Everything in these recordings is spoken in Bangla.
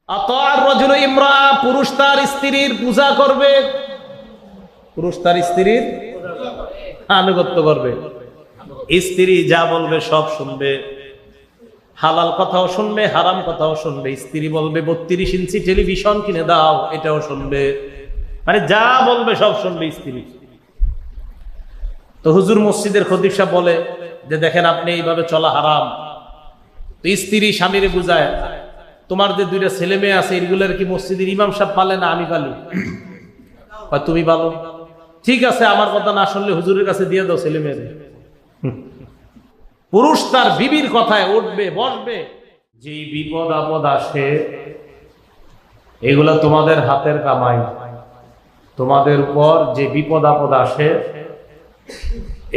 আতাআর রাজুলু ইমরাআ, পুরুষ তার স্ত্রীর পূজা করবে, পুরুষ তার স্ত্রীর আনুগত্য করবে। স্ত্রী যা বলবে সব শুনবে, হালাল কথাও শুনবে, হারাম কথাও শুনবে। স্ত্রী বলবে 32 ইঞ্চি টেলিভিশন কিনে দাও, এটাও শুনবে। মানে যা বলবে সব শুনবে স্ত্রী। তো হুজুর মসজিদের খতিব সাহেব বলে যে দেখেন আপনি এইভাবে চলা হারাম। তো স্ত্রী স্বামীরে বুঝায়, তোমার যে 2টা ছেলে মেয়ে আছে এগুলোর কি মসজিদের ইমাম সাহেব পালে না আমি পালি? তুমি পালো, ঠিক আছে, আমার কথা না শুনলে হুজুরের কাছে দিয়ে দাও ছেলে মেয়েদের। পুরুষ তার বিবির কথায় উঠবে বসবে। যে বিপদ আপদ আসে এগুলা তোমাদের হাতের কামাই। তোমাদের উপর যে বিপদ আপদ আসে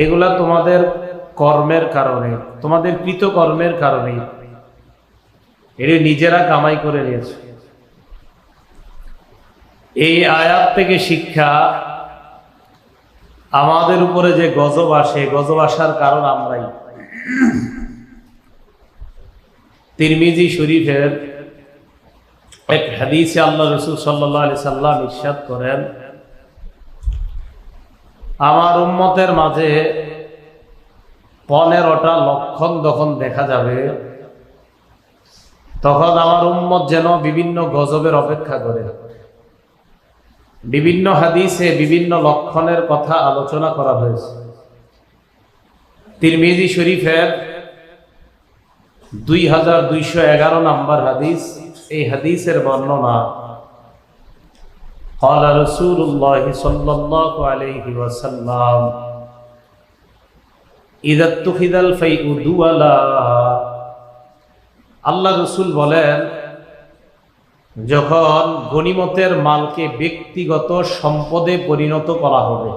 এগুলা তোমাদের কর্মের কারণে, তোমাদের কৃতকর্মের কারণে, এর নিজেরা কামাই করে নিয়েছে। এই আয়াত থেকে শিক্ষা, আমাদের উপরে যে গজব আসে, গজব আসার কারণ আমরাই। তিরমিজি শরীফের এক হাদিসে আল্লাহ রাসূল সাল্লাল্লাহু আলাইহি সাল্লাম ইরশাদ করেন, আমার উম্মতের মাঝে 15টা লক্ষণ যখন দেখা যাবে তখন আমার উম্মত যেন বিভিন্ন গজবের অপেক্ষা করে। বিভিন্ন হাদিসে বিভিন্ন লক্ষণের কথা আলোচনা করা হয়েছে। তিরমিজি শরীফের 2211 নম্বর হাদিস, এই হাদিসের বর্ণনা, قال رسول الله صلى الله عليه وسلم إذا اتخذ الفيء دولا, আল্লাহ রসুল বলেন যখন গনিমতের মালকে ব্যক্তিগত সম্পদে পরিণত করা হবে।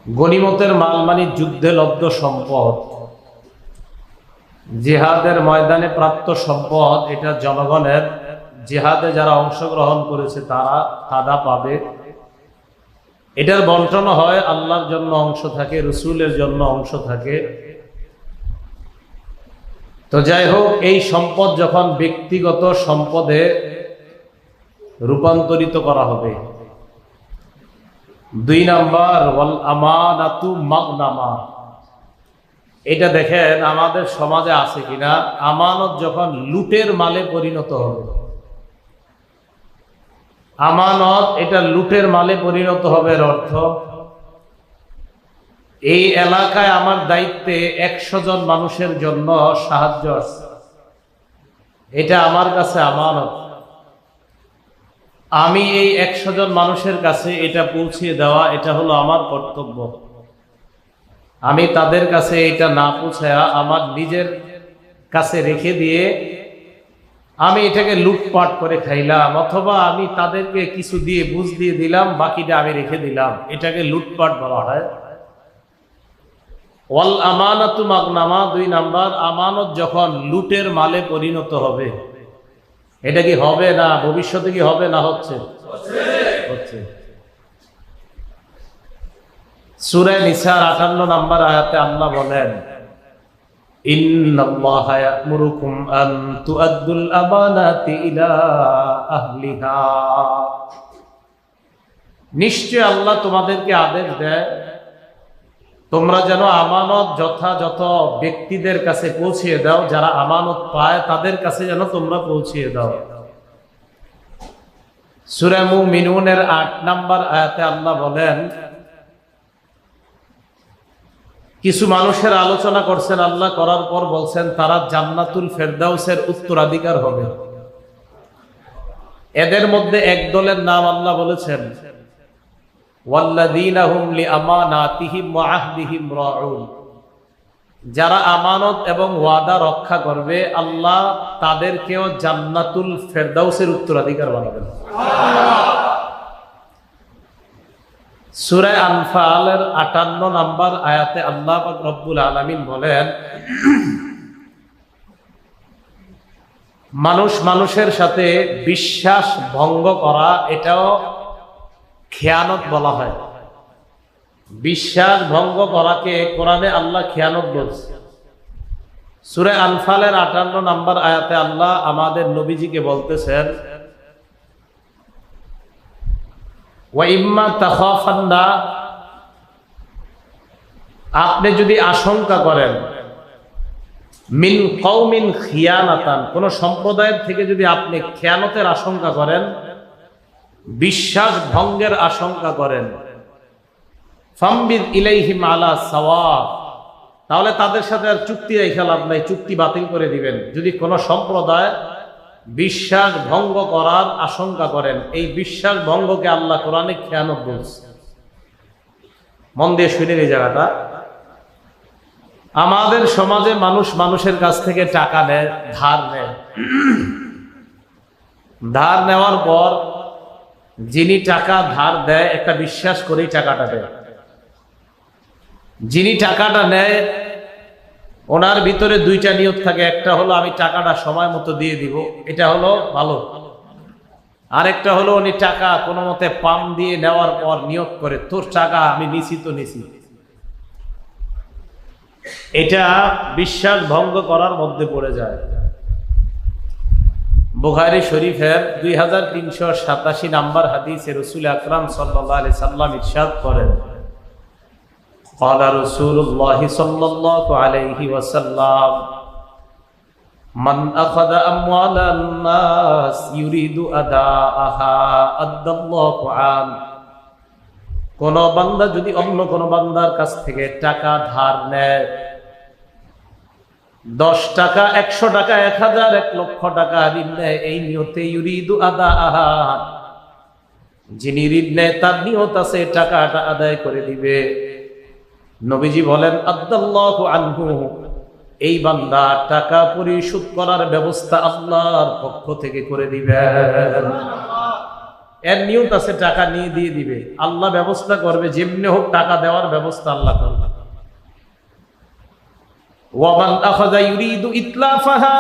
গনিমতের মাল মানে যুদ্ধে লব্ধ সম্পদ, জিহাদের ময়দানে প্রাপ্ত সম্পদ, এটা জনগণের, জিহাদে যারা অংশগ্রহণ করেছে তারা পাবে। এটার বন্টন হয়, আল্লাহর জন্য অংশ থাকে, রসুলের জন্য অংশ থাকে। তো যাই হোক, এই সম্পদ যখন ব্যক্তিগত সম্পদে রূপান্তরিত করা হবে। 2 নাম্বার, ওয়াল আমানাতু মাগনামা। এটা দেখেন আমাদের সমাজে আছে কিনা, আমানত যখন লুটের মালে পরিণত হবে। আমানত এটা লুটের মালে পরিণত হবে, এর অর্থ এই এলাকায় আমার দায়িত্বে 100 জন মানুষের জন্য সাহায্য আছে, এটা আমার কাছে আমানত। আমি এই 100 জন মানুষের কাছে এটা পৌঁছিয়ে দেওয়া, এটা হলো আমার কর্তব্য। আমি তাদের কাছে এটা না পৌঁছায়া আমার নিজের কাছে রেখে দিয়ে আমি এটাকে লুটপাট করে খাইলাম, অথবা আমি তাদেরকে কিছু দিয়ে বুঝ দিয়ে দিলাম, বাকিটা আমি রেখে দিলাম, এটাকে লুটপাট বলা হয়। ওয়াল আমানাতু মাগনামা, 2 নাম্বার, আমানত যখন লুটের মালে পরিণত হবে। এটা কি হবে না ভবিষ্যতে কি হবে না হচ্ছে? হচ্ছে। সূরা নিসার 58 নম্বর আয়াতে আল্লাহ বলেন, ইন্নাল্লাহা ইয়া'মুরুকুম আন তু'আদ্দুল আমানাতি ইলা আহলিহা, নিশ্চয় আল্লাহ তোমাদেরকে আদেশ দেয় তোমরা যেন আমানত যথাযথ ব্যক্তিদের কাছে পৌঁছিয়ে দাও, যারা আমানত পায় তাদের কাছে যেন তোমরা পৌঁছিয়ে দাও। সূরা মুমিনুনের 8 নম্বর আয়াতে আল্লাহ বলেন, কিছু মানুষের আলোচনা করছেন আল্লাহ, করার পর বলছেন তারা জান্নাতুল ফেরদাউসের উত্তরাধিকার হবে। এদের মধ্যে এক দলের নাম আল্লাহ বলেছেন, ওয়াল্লাযীনা হুম লিআমানাতিহিম ওয়া আহদিহিম রাউন, যারা আমানত এবং ওয়াদা রক্ষা করবে আল্লাহ তাদেরকেও জান্নাতুল ফেরদাউসের উত্তরাধিকার বানাবেন। সূরা আনফালের 58 নম্বর আয়াতে আল্লাহ পাক রব্বুল আলামিন বলেন, মানুষ মানুষের সাথে বিশ্বাস ভঙ্গ করা এটাও খেয়ানত বলা হয়। বিশ্বাস ভঙ্গ করাকে কোরআনে আল্লাহ খেয়ানত বলছে। সূরা আনফালের 58 নম্বর আয়াতে আল্লাহ আমাদের নবীজিকে বলতেছেন, ওয়া ইম্মা তাখাফান্না, আপনি যদি আশঙ্কা করেন, মিন কওমিন খিয়ানাতান, কোন সম্প্রদায়ের থেকে যদি আপনি খেয়ানতের আশঙ্কা করেন, বিশ্বাস ভঙ্গের আশঙ্কা করেন, ফামবিদ ইলাইহিম আলা সাওয়া, তাহলে তাদের সাথে আর চুক্তি রেখে লাভ নাই, চুক্তি বাতিল করে দিবেন। যদি কোন সম্প্রদায় বিশ্বাস ভঙ্গ করার আশঙ্কা করেন, এই বিশ্বাস ভঙ্গকে আল্লাহ কোরআনে খেয়ানত বলছে। মন দিয়ে শুনেন এই জায়গাটা। আমাদের সমাজে মানুষ মানুষের কাছ থেকে টাকা নেয়, ধার নেয়। ধার নেওয়ার পর যিনি টাকা ধার দেয় একটা বিশ্বাস করেই টাকাটা দেয়। যিনি টাকাটা নেয় ওনার ভিতরে দুইটা নিয়ত থাকে, একটা হলো আমি টাকাটা সময় মতো দিয়ে দিব, এটা হলো ভালো। আরেকটা হলো উনি টাকা কোনো মতে পাম দিয়ে নেওয়ার পর নিয়ত করে তোর টাকা আমি নিছি তো নিছি। এটা বিশ্বাস ভঙ্গ করার মধ্যে পড়ে যায়। বুখারী শরীফের 2387 নম্বর হাদিসে রাসূল আকরাম সাল্লাল্লাহু আলাইহি সাল্লাম ইরশাদ করেন, قال رسول الله صلى الله عليه وسلم من أخذ أموال الناس يريد أداءها أدى الله عنه, কোন বান্দা যদি অন্য কোন বান্দার কাছ থেকে টাকা ধার নেয়, 10 টাকা, 100 টাকা, 1000, 1 লক্ষ টাকা ঋণ নেয়, এই নিয়তে ইউরিদু আদাআহা, যিনি ঋণ নেয় তার নিয়ত আছে টাকাটা আদায় করে দিবে। নবীজি বলেন আদাল্লাহু আনহু, এই বান্দা টাকা পরিশোধ করার ব্যবস্থা আল্লাহর পক্ষ থেকে করে দিবেন। এর নিয়ত আছে টাকা নিয়ে দিয়ে দিবে, আল্লাহ ব্যবস্থা করবে, যেমনি হোক টাকা দেওয়ার ব্যবস্থা আল্লাহ করবে। ওয়ামান আখাযা ইউরিদু ইতলাফাহা,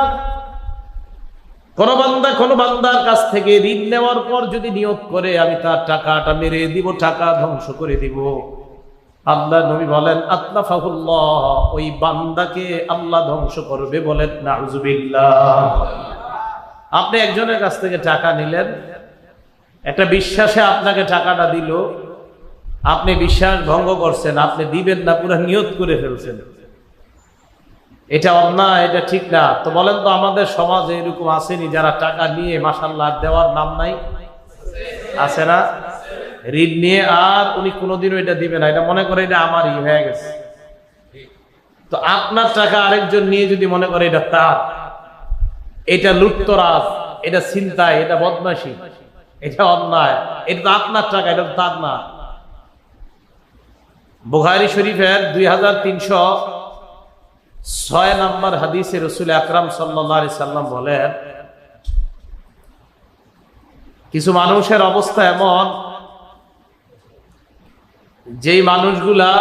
কোন বান্দার কাছ থেকে ঋণ নেওয়ার পর যদি নিয়ত করে আমি তার টাকাটা মেরে দিব, টাকা ধ্বংস করে দিব, আল্লাহ নবী বলেন আতলাফাহুল্লাহ, ওই বান্দাকে আল্লাহ ধ্বংস করবে। বলেন নাউযুবিল্লাহ। আপনি একজনের কাছ থেকে টাকা নিলেন, একটা বিশ্বাসে আপনাকে টাকাটা দিল, আপনি বিশ্বাস ভঙ্গ করছেন, আপনি দিবেন না, পুরো নিয়ত করে ফেলছেন। এটা অন্যায়, এটা ঠিক না। তো বলেন তো আমাদের সমাজে এরকম আসেনি যারা টাকা নিয়ে মাশাআল্লাহ দেওয়ার নাম নাই? আছে না? ঋণ নিয়ে আর উনি কোনোদিনও এটা দিবে না, এটা মনে করে এটা আমারই হয়ে গেছে। তো আপনার টাকা আরেকজন নিয়ে যদি মনে করে এটা তার, এটা লুটতরাজ, এটা ছিনতাই, এটা বদমাশি, এটা অন্যায়, এটা তো আপনার টাকা, এটা তো তার না। বুখারী শরীফের 2306 নম্বর হাদিসে রাসূল আকরাম সাল্লাল্লাহু আলাইহি সাল্লাম বলেন, কিছু মানুষের অবস্থা এমন, যেই মানুষগুলা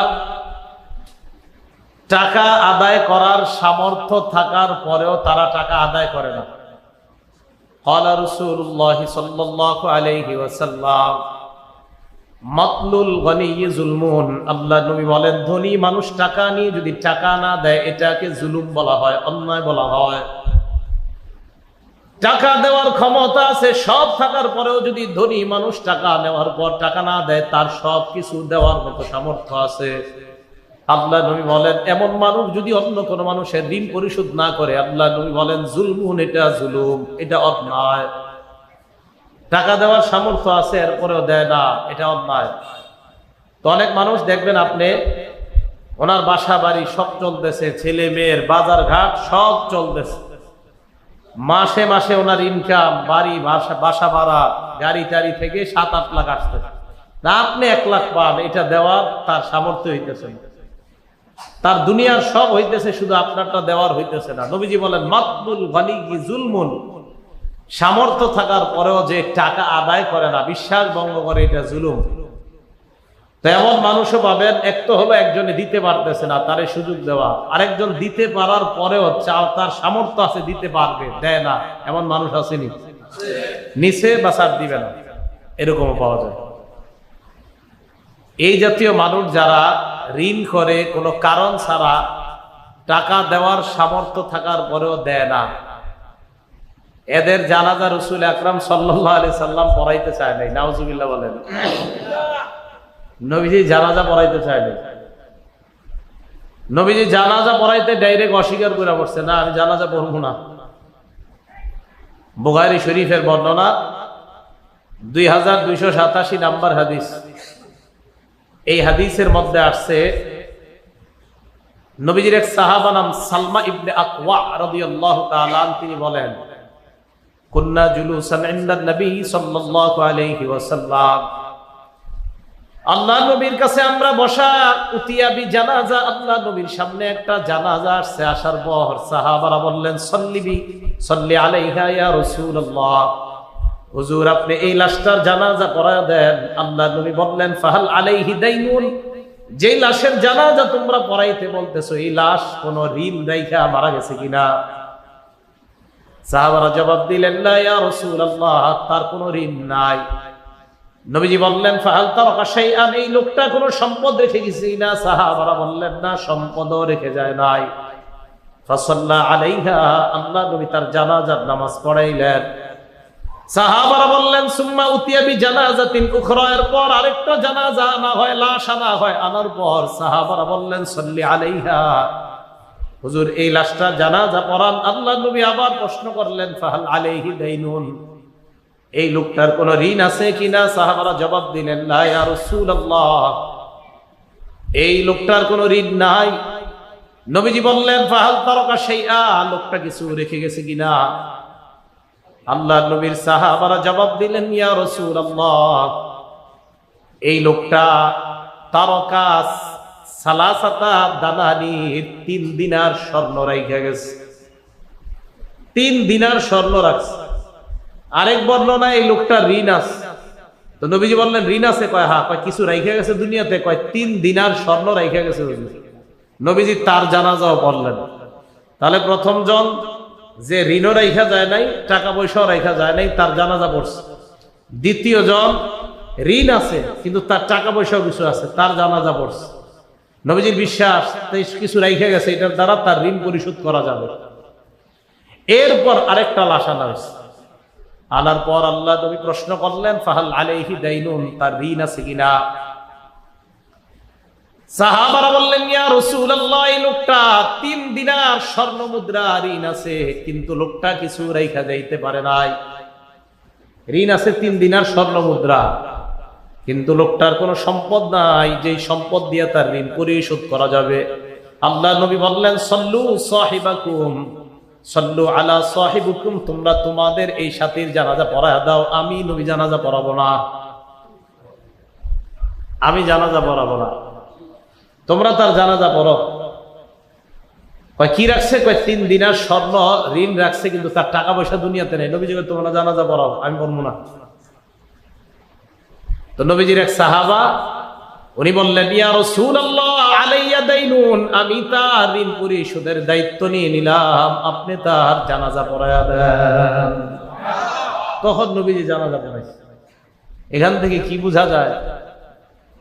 টাকা আদায় করার সামর্থ্য থাকার পরেও তারা টাকা আদায় করে না। ক্বালা রাসূলুল্লাহ সাল্লাল্লাহু আলাইহি ওয়াসাল্লাম মাতলুল গনিয়্যি যুলমুন, আল্লাহ নবী বলেন ধনী মানুষ টাকা নিয়ে যদি টাকা না দেয় এটাকে জুলুম বলা হয়, অন্যায় বলা হয়। টাকা দেওয়ার ক্ষমতা আছে সব থাকার পরেও যদি ধনী মানুষ টাকা নেওয়ার পর টাকা না দেয়, তার সব কিছু দেওয়ার মতো সামর্থ্য আছে, আল্লাহ নবী বলেন এমন মানুষ যদি অন্য কোনো মানুষের ঋণ পরিশোধ না করে, আল্লাহ নবী বলেন জুলমুন, এটা জুলুম, এটা অন্যায়। টাকা দেওয়ার সামর্থ্য আছে এরপরেও দেয় না, এটা অন্যায়। তো অনেক মানুষ দেখবেন আপনি ওনার বাসা বাড়ি সব চলতেছে, ছেলে মেয়ের বাজার ঘাট সব চলতেছে, মাসে মাসে ওনার ইনকাম, বাড়ি বাসা ভাড়া, গাড়ি টাড়ি থেকে 7-8 লাখ আসতে, আপনি 1 লাখ পান, এটা দেওয়ার তার সামর্থ্য হইতেছে, তার দুনিয়ার সব হইতেছে, শুধু আপনারটা দেওয়ার হইতেছে না। নবীজি বলেন মাতলুল গনিয়্যি যুলমুন, সামর্থ্য থাকার পরেও যে টাকা আদায় করে না, বিশ্বাস ভঙ্গ করে, এটা জুলুম। তো এমন মানুষও পাবেন, এক তো হলো একজনে দিতে পারতেছে না, তারে সুযোগ দেওয়া, আরেকজন দিতে পারার পরেও তার সামর্থ্য আছে, দিতে পারবে, দেয় না। এমন মানুষ আসেনি? নিচে বা ছাড় দিবে না, এরকমও পাওয়া যায়। এই জাতীয় মানুষ যারা ঋণ করে কোনো কারণ ছাড়া, টাকা দেওয়ার সামর্থ্য থাকার পরেও দেয় না। এদের জানাজা রাসূল আকরাম সাল্লাল্লাহু আলাইহি সাল্লাম পড়াইতে চায় নাই। নাউজুবিল্লাহ বলেন। নবীজি জানাজা পড়াইতে চায় নাই। নবীজি জানাজা পড়াইতে ডাইরেক্ট অস্বীকার করে বসছে, না আমি জানাজা পড়বো না। বুখারী শরীফের বর্ণনা 2287 নাম্বার হাদিস। এই হাদিসের মধ্যে আসছে নবীজির এক সাহাবা নাম সালমা ইবনে আকওয়া রাদিয়াল্লাহু তাআলা তিনি বলেন, কুন্না জুলুসান ইনদা নবী সাল্লাল্লাহু আলাইহি ওয়াসাল্লাম, আল্লাহ নবীর কাছে আমরা বসা, উতিয়া বি জানাজা, আল্লাহ নবীর সামনে একটা জানাজা আসছে। আসার পর সাহাবারা বললেন, সাল্লি আলাইহা ইয়া রাসূলুল্লাহ, হুজুর আপনি এই লাশটার জানাজা পড়ায় দেন। আল্লাহ নবী বললেন, ফাহাল আলাইহি দাইনুন, যে লাশের জানাজা তোমরা পড়াইতে বলতেছো এই লাশ কোন ঋণ রাইখা মারা গেছে কিনা? সাহাবারা জবাব দিলেন, লা ইয়া রাসূলুল্লাহ, তার কোনো ঋণ নাই। নবীজি বললেন, ফাহাল তারাকা শাইআন, এই লোকটা কোনো সম্পদ রেখে গেছে কিনা? সাহাবারা বললেন, না, সম্পদও রেখে যায় নাই। ফাসাল্লা আলাইহা, আল্লাহ নবী তার জানাজার নামাজ পড়াইলেন। সাহাবারা বললেন, সুম্মা উতিয়া বি জানাজাতিন উখরা, এরপর আরেকটা জানাজা আনা হয়, লাশ আনা হয়। আনার পর সাহাবারা বললেন, সাল্লি আলাইহা, হুজুর এই লাশটা জানাজা পড়ান। আল্লাহ নবী আবার প্রশ্ন করলেন, ফাহাল আলাইহি দাইনুন, এই লোকটার কোন ঋণ আছে কিনা? সাহাবারা জবাব দিলেন, লা ইয়া রাসূলুল্লাহ, এই লোকটার কোন ঋণ নাই। নবীজি বললেন, ফাহাল তারাকা শাইআ, লোকটা কিছু রেখে গেছে কিনা? আল্লাহ নবীর সাহাবারা জবাব দিলেন, ইয়া রাসূলুল্লাহ, এই লোকটা তারাকা সালাসাতা দানানির, 3 দিনার স্বর্ণ রাইখা গেছে। 3 দিনার স্বর্ণ রাখছে। আরেক বর্ণনা এই লোকটা ঋণ আছে। তো নবীজি বললেন, ঋণ আছে? কয় হ্যাঁ। কয় কিছু রাইখা গেছে দুনিয়াতে? কয় 3 দিনার স্বর্ণ রাইখা গেছে। নবীজি তার জানাজাও পড়লেন। তাহলে প্রথম জন যে ঋণও রাইখা যায় নাই, টাকা পয়সাও রাইখা যায় নাই, তার জানাজা পড়ছে। দ্বিতীয় জন ঋণ আছে কিন্তু তার টাকা পয়সাও কিছু আছে, তার জানাজা পড়ছে। নবীজির বিশ্বাস কিছু রাইখা গেছে, এটার দ্বারা তার ঋণ পরিশোধ করা যাবে। এরপর আরেকটা লাশ আনা হয়েছে। আনার পর আল্লাহ নবী প্রশ্ন করলেন, ফাহাল আলাইহি দাইনুন, তার ঋণ আছে কিনা? সাহাবারা বললেন, ইয়া রাসূলুল্লাহ, এই লোকটা 3 দিনার স্বর্ণ মুদ্রা ঋণ আছে, কিন্তু লোকটা কিছু রাইখা যাইতে পারে নাই। ঋণ আছে 3 দিনার স্বর্ণ মুদ্রা, কিন্তু লোকটার কোনো সম্পদ নাই যে সম্পদ দিয়ে তার ঋণ পরিশোধ করা যাবে। আল্লাহ নবী বললেন, সাল্লু সাহিবাকুম, সাল্লু আলা সাহিবুকুম, তোমরা তোমাদের এই সাথীর জানাজা পড়ায় দাও, আমি নবী জানাজা পড়াবো না। আমি জানাজা পড়াবো না, তোমরা তার জানাজা পড়ো। কয় কি রাখছে? কয় 3 দিনার স্বর্ণ ঋণ রাখছে, কিন্তু তার টাকা পয়সা দুনিয়াতে নেই। নবীজি কয় তোমরা জানাজা পড়াও, আমি পড়বো না। তো নবীজির এক সাহাবা উনি বললেন, ইয়া রাসূলুল্লাহ আলাইয়া দাইনুন, আমি তার ঋণ পরিশোধের দায়িত্ব নিয়ে নিলাম, আপনি তার জানাজা পড়ায়া দেন। তখন নবীজি জানাজা পড়াইছে। এখান থেকে কি বোঝা যায়?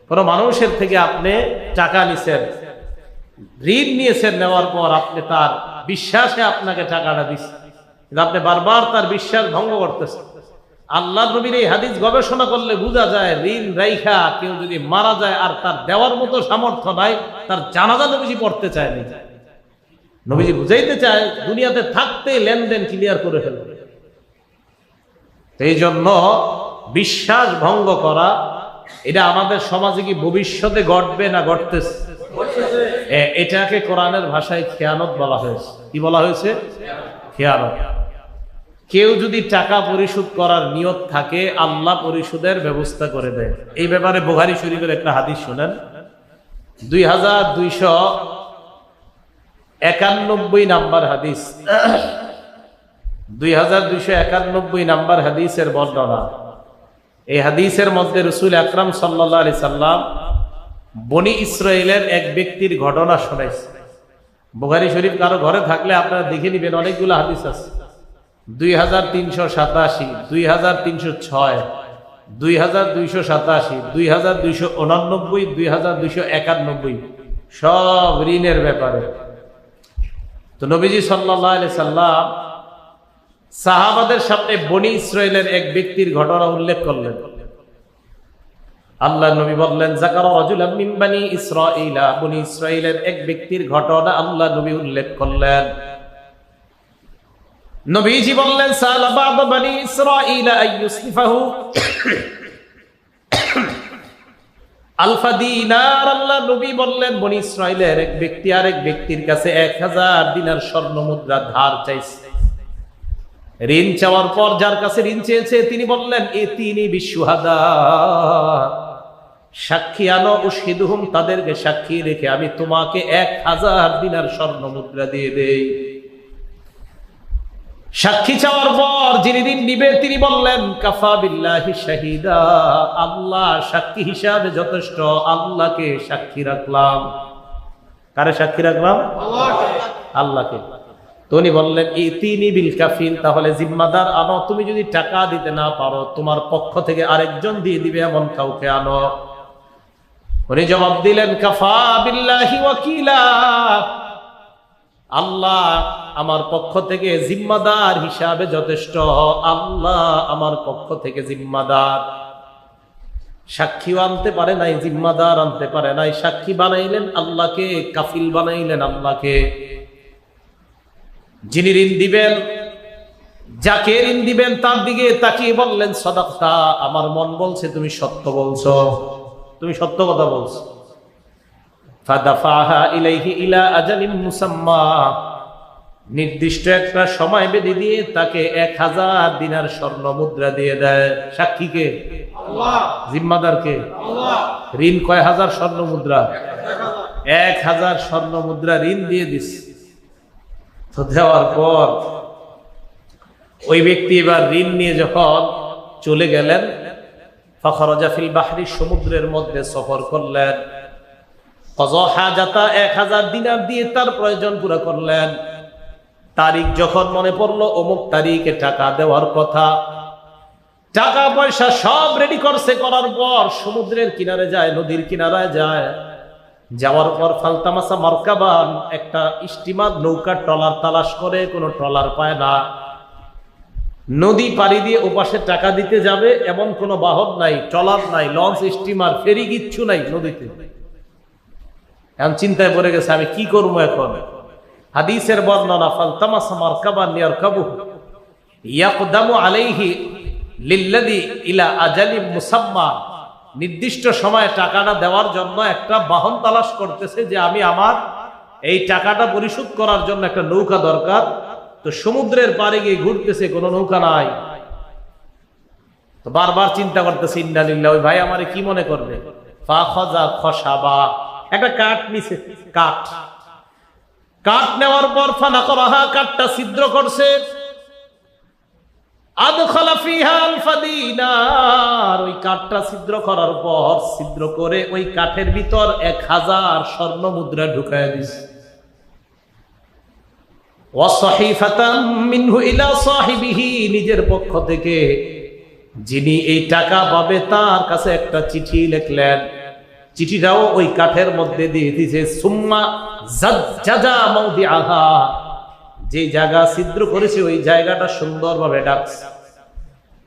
কোন মানুষের থেকে আপনি টাকা নিছেন, ঋণ নিয়েছেন, নেওয়ার পর আপনি তার বিশ্বাসে আপনাকে টাকাটা দিচ্ছেন, কিন্তু আপনি বারবার তার বিশ্বাস ভঙ্গ করতেছেন। আল্লাহ নবীর এই হাদিস গবেষণা করলে বোঝা যায়, ঋণ রাইখা কেউ যদি মারা যায় আর তার দেওয়ার মতো সামর্থ্য নাই, তার জানাজা নবীজি পড়তে চায় না। নবীজি বুঝাইতে চায় দুনিয়াতে থাকতে লেনদেন ক্লিয়ার করে ফেলবে। এই জন্য বিশ্বাস ভঙ্গ করা, এটা আমাদের সমাজে কি ভবিষ্যতে ঘটবে না ঘটতেছে? এটাকে কোরআনের ভাষায় খেয়ানত বলা হয়েছে। কি বলা হয়েছে? খেয়ানত। কেউ যদি টাকা পরিশোধ করার নিয়ত থাকে, আল্লাহ পরিশোধের ব্যবস্থা করে দেয়। এই ব্যাপারে বুখারী শরীফের একটা হাদিস শুনেন, 2291 নাম্বার হাদিস, 2291 নাম্বার হাদিসের বর্ণনা। এই হাদিসের মধ্যে রাসূল আকরাম সাল্লাল্লাহু আলাইহি সাল্লাম বনি ইসরাইলের এক ব্যক্তির ঘটনা শোনাইছে। বুখারী শরীফ কারো ঘরে থাকলে আপনারা দেখে নিবেন, অনেকগুলো হাদিস আছে। 2387, 2306, 2287, 2289, 2291, সব ঋণের ব্যাপারে। তো নবীজি সাল্লাল্লাহু আলাইহি সাল্লাম সাহাবাদের সামনে বনি ইসরাইলের এক ব্যক্তির ঘটনা উল্লেখ করলেন। আল্লাহ নবী বললেন, যাকারা রাজুলাম মিন বানি ইসরাঈলা, বনি ইসরাইলের এক ব্যক্তির ঘটনা আল্লাহ নবী উল্লেখ করলেন। নবীজি বললেন, সালা বা'দ বানি ইসরাঈলা আইয়ুসলিফাহু আলফা দিনার। আল্লাহ নবী বললেন, বনি ইসরাইলের এক ব্যক্তি আরেক ব্যক্তির কাছে 1000 দিনার স্বর্ণ মুদ্রা ধার চাইছে। ঋণ চাওয়ার পর যার কাছে ঋণ চেয়েছে তিনি বললেন, ইতিনি বিশুহাদা, সাক্ষী আনো, উশহিদুহুম, তাদেরকে সাক্ষী রেখে আমি তোমাকে 1000 দিনার স্বর্ণ মুদ্রা দিয়ে দেই। সাক্ষী চাওয়ার পর যিনি ঋণ নিবে তিনি বললেন, কাফা বিল্লাহি শাহিদা, আল্লাহ সাক্ষী হিসাবে যথেষ্ট, আল্লাহকে সাক্ষী রাখলাম। কারে সাক্ষী রাখলাম? আল্লাহকে। তিনি বললেন, ইতিনি বিল কাফিল, তাহলে জিম্মাদার আনো, তুমি যদি টাকা দিতে না পারো তোমার পক্ষ থেকে আরেকজন দিয়ে দিবে এমন কাউকে আনো। উনি জবাব দিলেন, কাফা বিল্লাহি ওয়াকিলা, আল্লাহ আমার পক্ষ থেকে জিম্মাদার হিসাবে যথেষ্ট, আল্লাহ আমার পক্ষ থেকে জিম্মাদার। সাক্ষীও আনতে পারে নাই, জিম্মাদার আনতে পারে নাই, সাক্ষী বানাইলেন আল্লাহকে, কাফিল বানাইলেন আল্লাহকে। যিনি ঋণ দিবেন, যাকে ঋণ দিবেন তার দিকে তাকিয়ে বললেন, সাদাকতা, আমার মন বলছে তুমি সত্য বলছো, তুমি সত্য কথা বলছো। ফাদাফাহা ইলাইহি ইলা আজালিম মুসাম্মা, নির্দিষ্ট একটা সময় বেঁধে দিয়ে তাকে 1000 দিনার স্বর্ণ মুদ্রা দিয়ে দেয়। সাক্ষীকে? আল্লাহ। জিম্মাদারকে? আল্লাহ। ঋণ কয় হাজার স্বর্ণ মুদ্রা? 1000 স্বর্ণ মুদ্রা ঋণ দিয়ে দিস। তো দেওয়ার পর ওই ব্যক্তি এবার ঋণ নিয়ে যখন চলে গেলেন, ফাখরাজা ফিল বাহরি, সমুদ্রের মধ্যে সফর করলেন। কযা হাজাতা, 1000 দিনার দিয়ে তার প্রয়োজন পুরো করলেন। তারিখ যখন মনে পড়লো, অমুক তারিখে টাকা দেওয়ার কথা, টাকা পয়সা সব রেডি করছে। করার পর সমুদ্রের কিনারে যায়, নদীর কিনারায় যায়। যাওয়ার পর ফালতামাসা মারকাবান, একটা স্টিমার নৌকা ট্রলার তালাশ করে, কোনো ট্রলার পায় না। নদী পাড়ি দিয়ে ওপাশে টাকা দিতে যাবে এমন কোনো বাহন নাই, ট্রলার নাই, লঞ্চ, স্টিমার, ফেরি কিচ্ছু নাই নদীতে। এখন চিন্তায় পড়ে গেছে, আমি কি করবো এখন? হাদিসের বর্ণনা, ফালতামাসা মারকাবান ইয়ারকাবুহু ইয়াকদামু আলাইহি লিল্লাযী ইলা আজালিম মুসাম্মা, নির্দিষ্ট সময়ে টাকাটা দেওয়ার জন্য একটা বাহন তালাশ করতেছে, যে আমি আমার এই টাকাটা পরিশোধ করার জন্য একটা নৌকা দরকার। তো সমুদ্রের পাড়ে গিয়ে ঘুরতেছে, কোনো নৌকা নাই। তো বারবার চিন্তা করতেছে, ইন্না লিল্লাহি, ওই ভাই আমারে কি মনে করবে? ফাখাযা খশাবা, একটা কাঠ নিছে, কাঠ নেওয়ার পর ফানাকরাহা, কাঠটা ছিদ্র করছে। আদখালা ফিহা আলফা দিনার, ওই কাঠটা ছিদ্র করার পর, ছিদ্র করে ওই কাঠের ভিতর 1000 স্বর্ণ মুদ্রা ঢুকায় দিছে। ওয়া সাহিফাতাম মিনহু ইলা সাহিবিহি, নিজের পক্ষ থেকে যিনি এই টাকা পাবে তার কাছে একটা চিঠি লিখলেন। চিঠিটাও ওই কাঠের মধ্যে দিয়ে দিয়েছে। সুম্মা জাজ্জাজা মাউদিআহা, যে জায়গা ছিদ্র করেছে ওই জায়গাটা সুন্দরভাবে ডাকছে।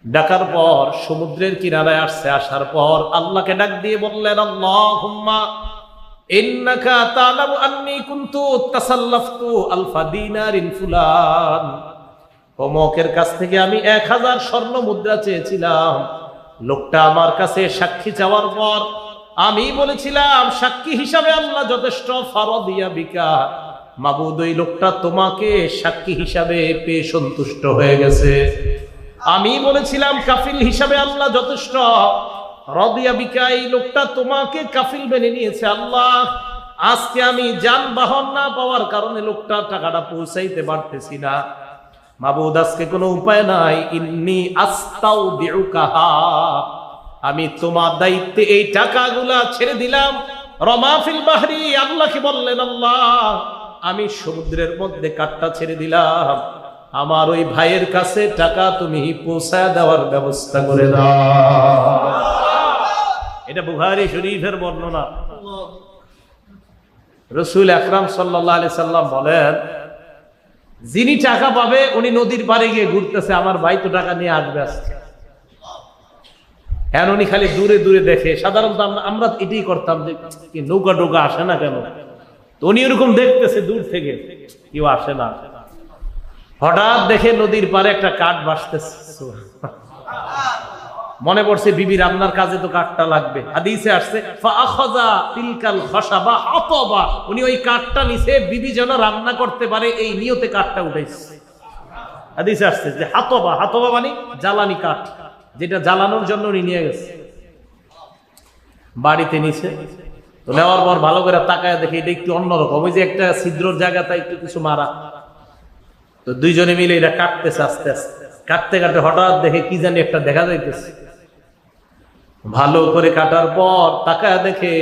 ডাকার পর সমুদ্রের কিনারায় আসছে। আসার পর আল্লাহকে ডাক দিয়ে বললেন, আল্লাহুম্মা ইন্নাকা তা'লামু আন্নী কুনতু তাসাল্লাফতু আলফা দিনারিন ফুলান, অমুকের কাছ থেকে আমি 1000 স্বর্ণ মুদ্রা চেয়েছিলাম। লোকটা আমার কাছে সাক্ষী চাওয়ার পর আমি বলেছিলাম সাক্ষী হিসাবে আল্লাহ যথেষ্ট। ফারাদিয়া বিকা, মাবুদ ওই লোকটা তোমাকে সাক্ষী হিসাবে পেয়ে সন্তুষ্ট হয়ে গেছে। আমি বলেছিলাম কাফিল হিসাবে আল্লাহ যথেষ্ট। রাদিয়া বিকা, এই লোকটা তোমাকে কাফিল মেনে নিয়েছে। আল্লাহ, আজকে আমি যানবাহন না পাওয়ার কারণে লোকটার টাকাটা পৌঁছাইতে পারতেছি না। মাবুদ, আজকে কোনো উপায় নাই। ইন্নী আস্তাউদিউকাহা, আমি তোমার দায়িত্বে এই টাকাগুলা ছেড়ে দিলাম। রমা ফিল বাহরি, আল্লাহকে বললেন, আল্লাহ আমি সমুদ্রের মধ্যে কাঠটা ছেড়ে দিলাম, আমার ওই ভাইয়ের কাছে টাকা তুমি পৌঁছায় দেওয়ার ব্যবস্থা করে দাও। এটা বুখারী শরীফের বর্ণনা। রাসূল আকরাম সাল্লাল্লাহু আলাইহি সাল্লাম বলেন, যিনি টাকা পাবে উনি নদীর পাড়ে গিয়ে ঘুরতেছে, আমার ভাই তো টাকা নিয়ে আসবে আজকে। এখন উনি খালি দূরে দূরে দেখে। সাধারণত আমরা এটাই করতাম যে কি নৌকা টোকা আসে না কেন, তো উনি ওরকম দেখতেছে দূর থেকে, কেউ আসে না। হঠাৎ দেখে নদীর পাড়ে একটা কাঠ ভাসতেছে। মনে পড়ছে বিবি রান্নার কাজে তো কাঠটা লাগবে, হাদিসে আসছে ফাআখাযা তিলকাল খাশাবা হাতাবা, উনি ওই কাঠটা নিছে বিবি যেন রান্না করতে পারে এই নিয়তে কাঠটা উঠাইছে। হাদিসে আসছে যে হাতাবা, হাতাবা মানে জ্বালানি কাঠ, যেটা জ্বালানোর জন্য উনি নিয়ে গেছে। বাড়িতে নিছে, তো নেওয়ার পর ভালো করে তাকায় দেখে এটা একটু অন্যরকম, ওই যে একটা ছিদ্রর জায়গাটা একটু কিছু মারা। তো দুইজনে মিলে এটা কাটতেছে, আস্তে আস্তে কাটতে কাটতে হঠাৎ দেখে কি জানি একটা দেখা যাইতেছে। ভালো করে কাটার পর তাকায় দেখে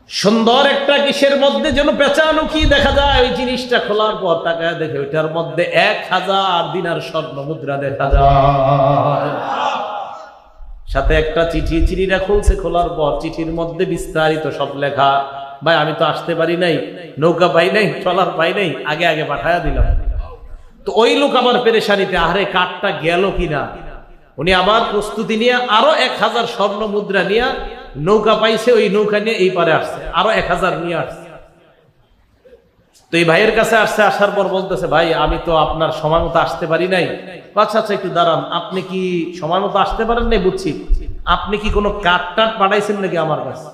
সুন্দর একটা কিসের মধ্যে যেন পেঁচানো কি দেখা যায়। ওই জিনিসটা খোলার পর তাকায় দেখে ওইটার মধ্যে 1000 দিনার স্বর্ণ মুদ্রা দেখা যায়, সাথে একটা চিঠি। চিঠিটা খুলছে, খোলার পর চিঠির মধ্যে বিস্তারিত সব লেখা। ভাই আমি তো আসতে পারি নাই, নৌকা পাই নাই, ট্রলার পাই নাই, আগে আগে পাঠায়া দিলাম। তো ওই লোক আবার পেরেশানিতে, আরে কাঠটা গেল কিনা। উনি আবার প্রস্তুতি নিয়ে আরো 1000 স্বর্ণ মুদ্রা নিয়ে নৌকা পাইছে, ওই নৌকা নিয়ে এই পারে আসছে, আরো 1000 নিয়ে আসছে। তো এই ভাইয়ের কাছে আসছে, আসার পর বলতেছে ভাই আমি তো আপনার সময় মতো আসতে পারি নাই। আচ্ছা আচ্ছা একটু দাঁড়ান, আপনি কি সময় মতো আসতে পারেন নাই বুঝছি, আপনি কি কোনো কাঠ টাট পাঠাইছেন নাকি আমার কাছে?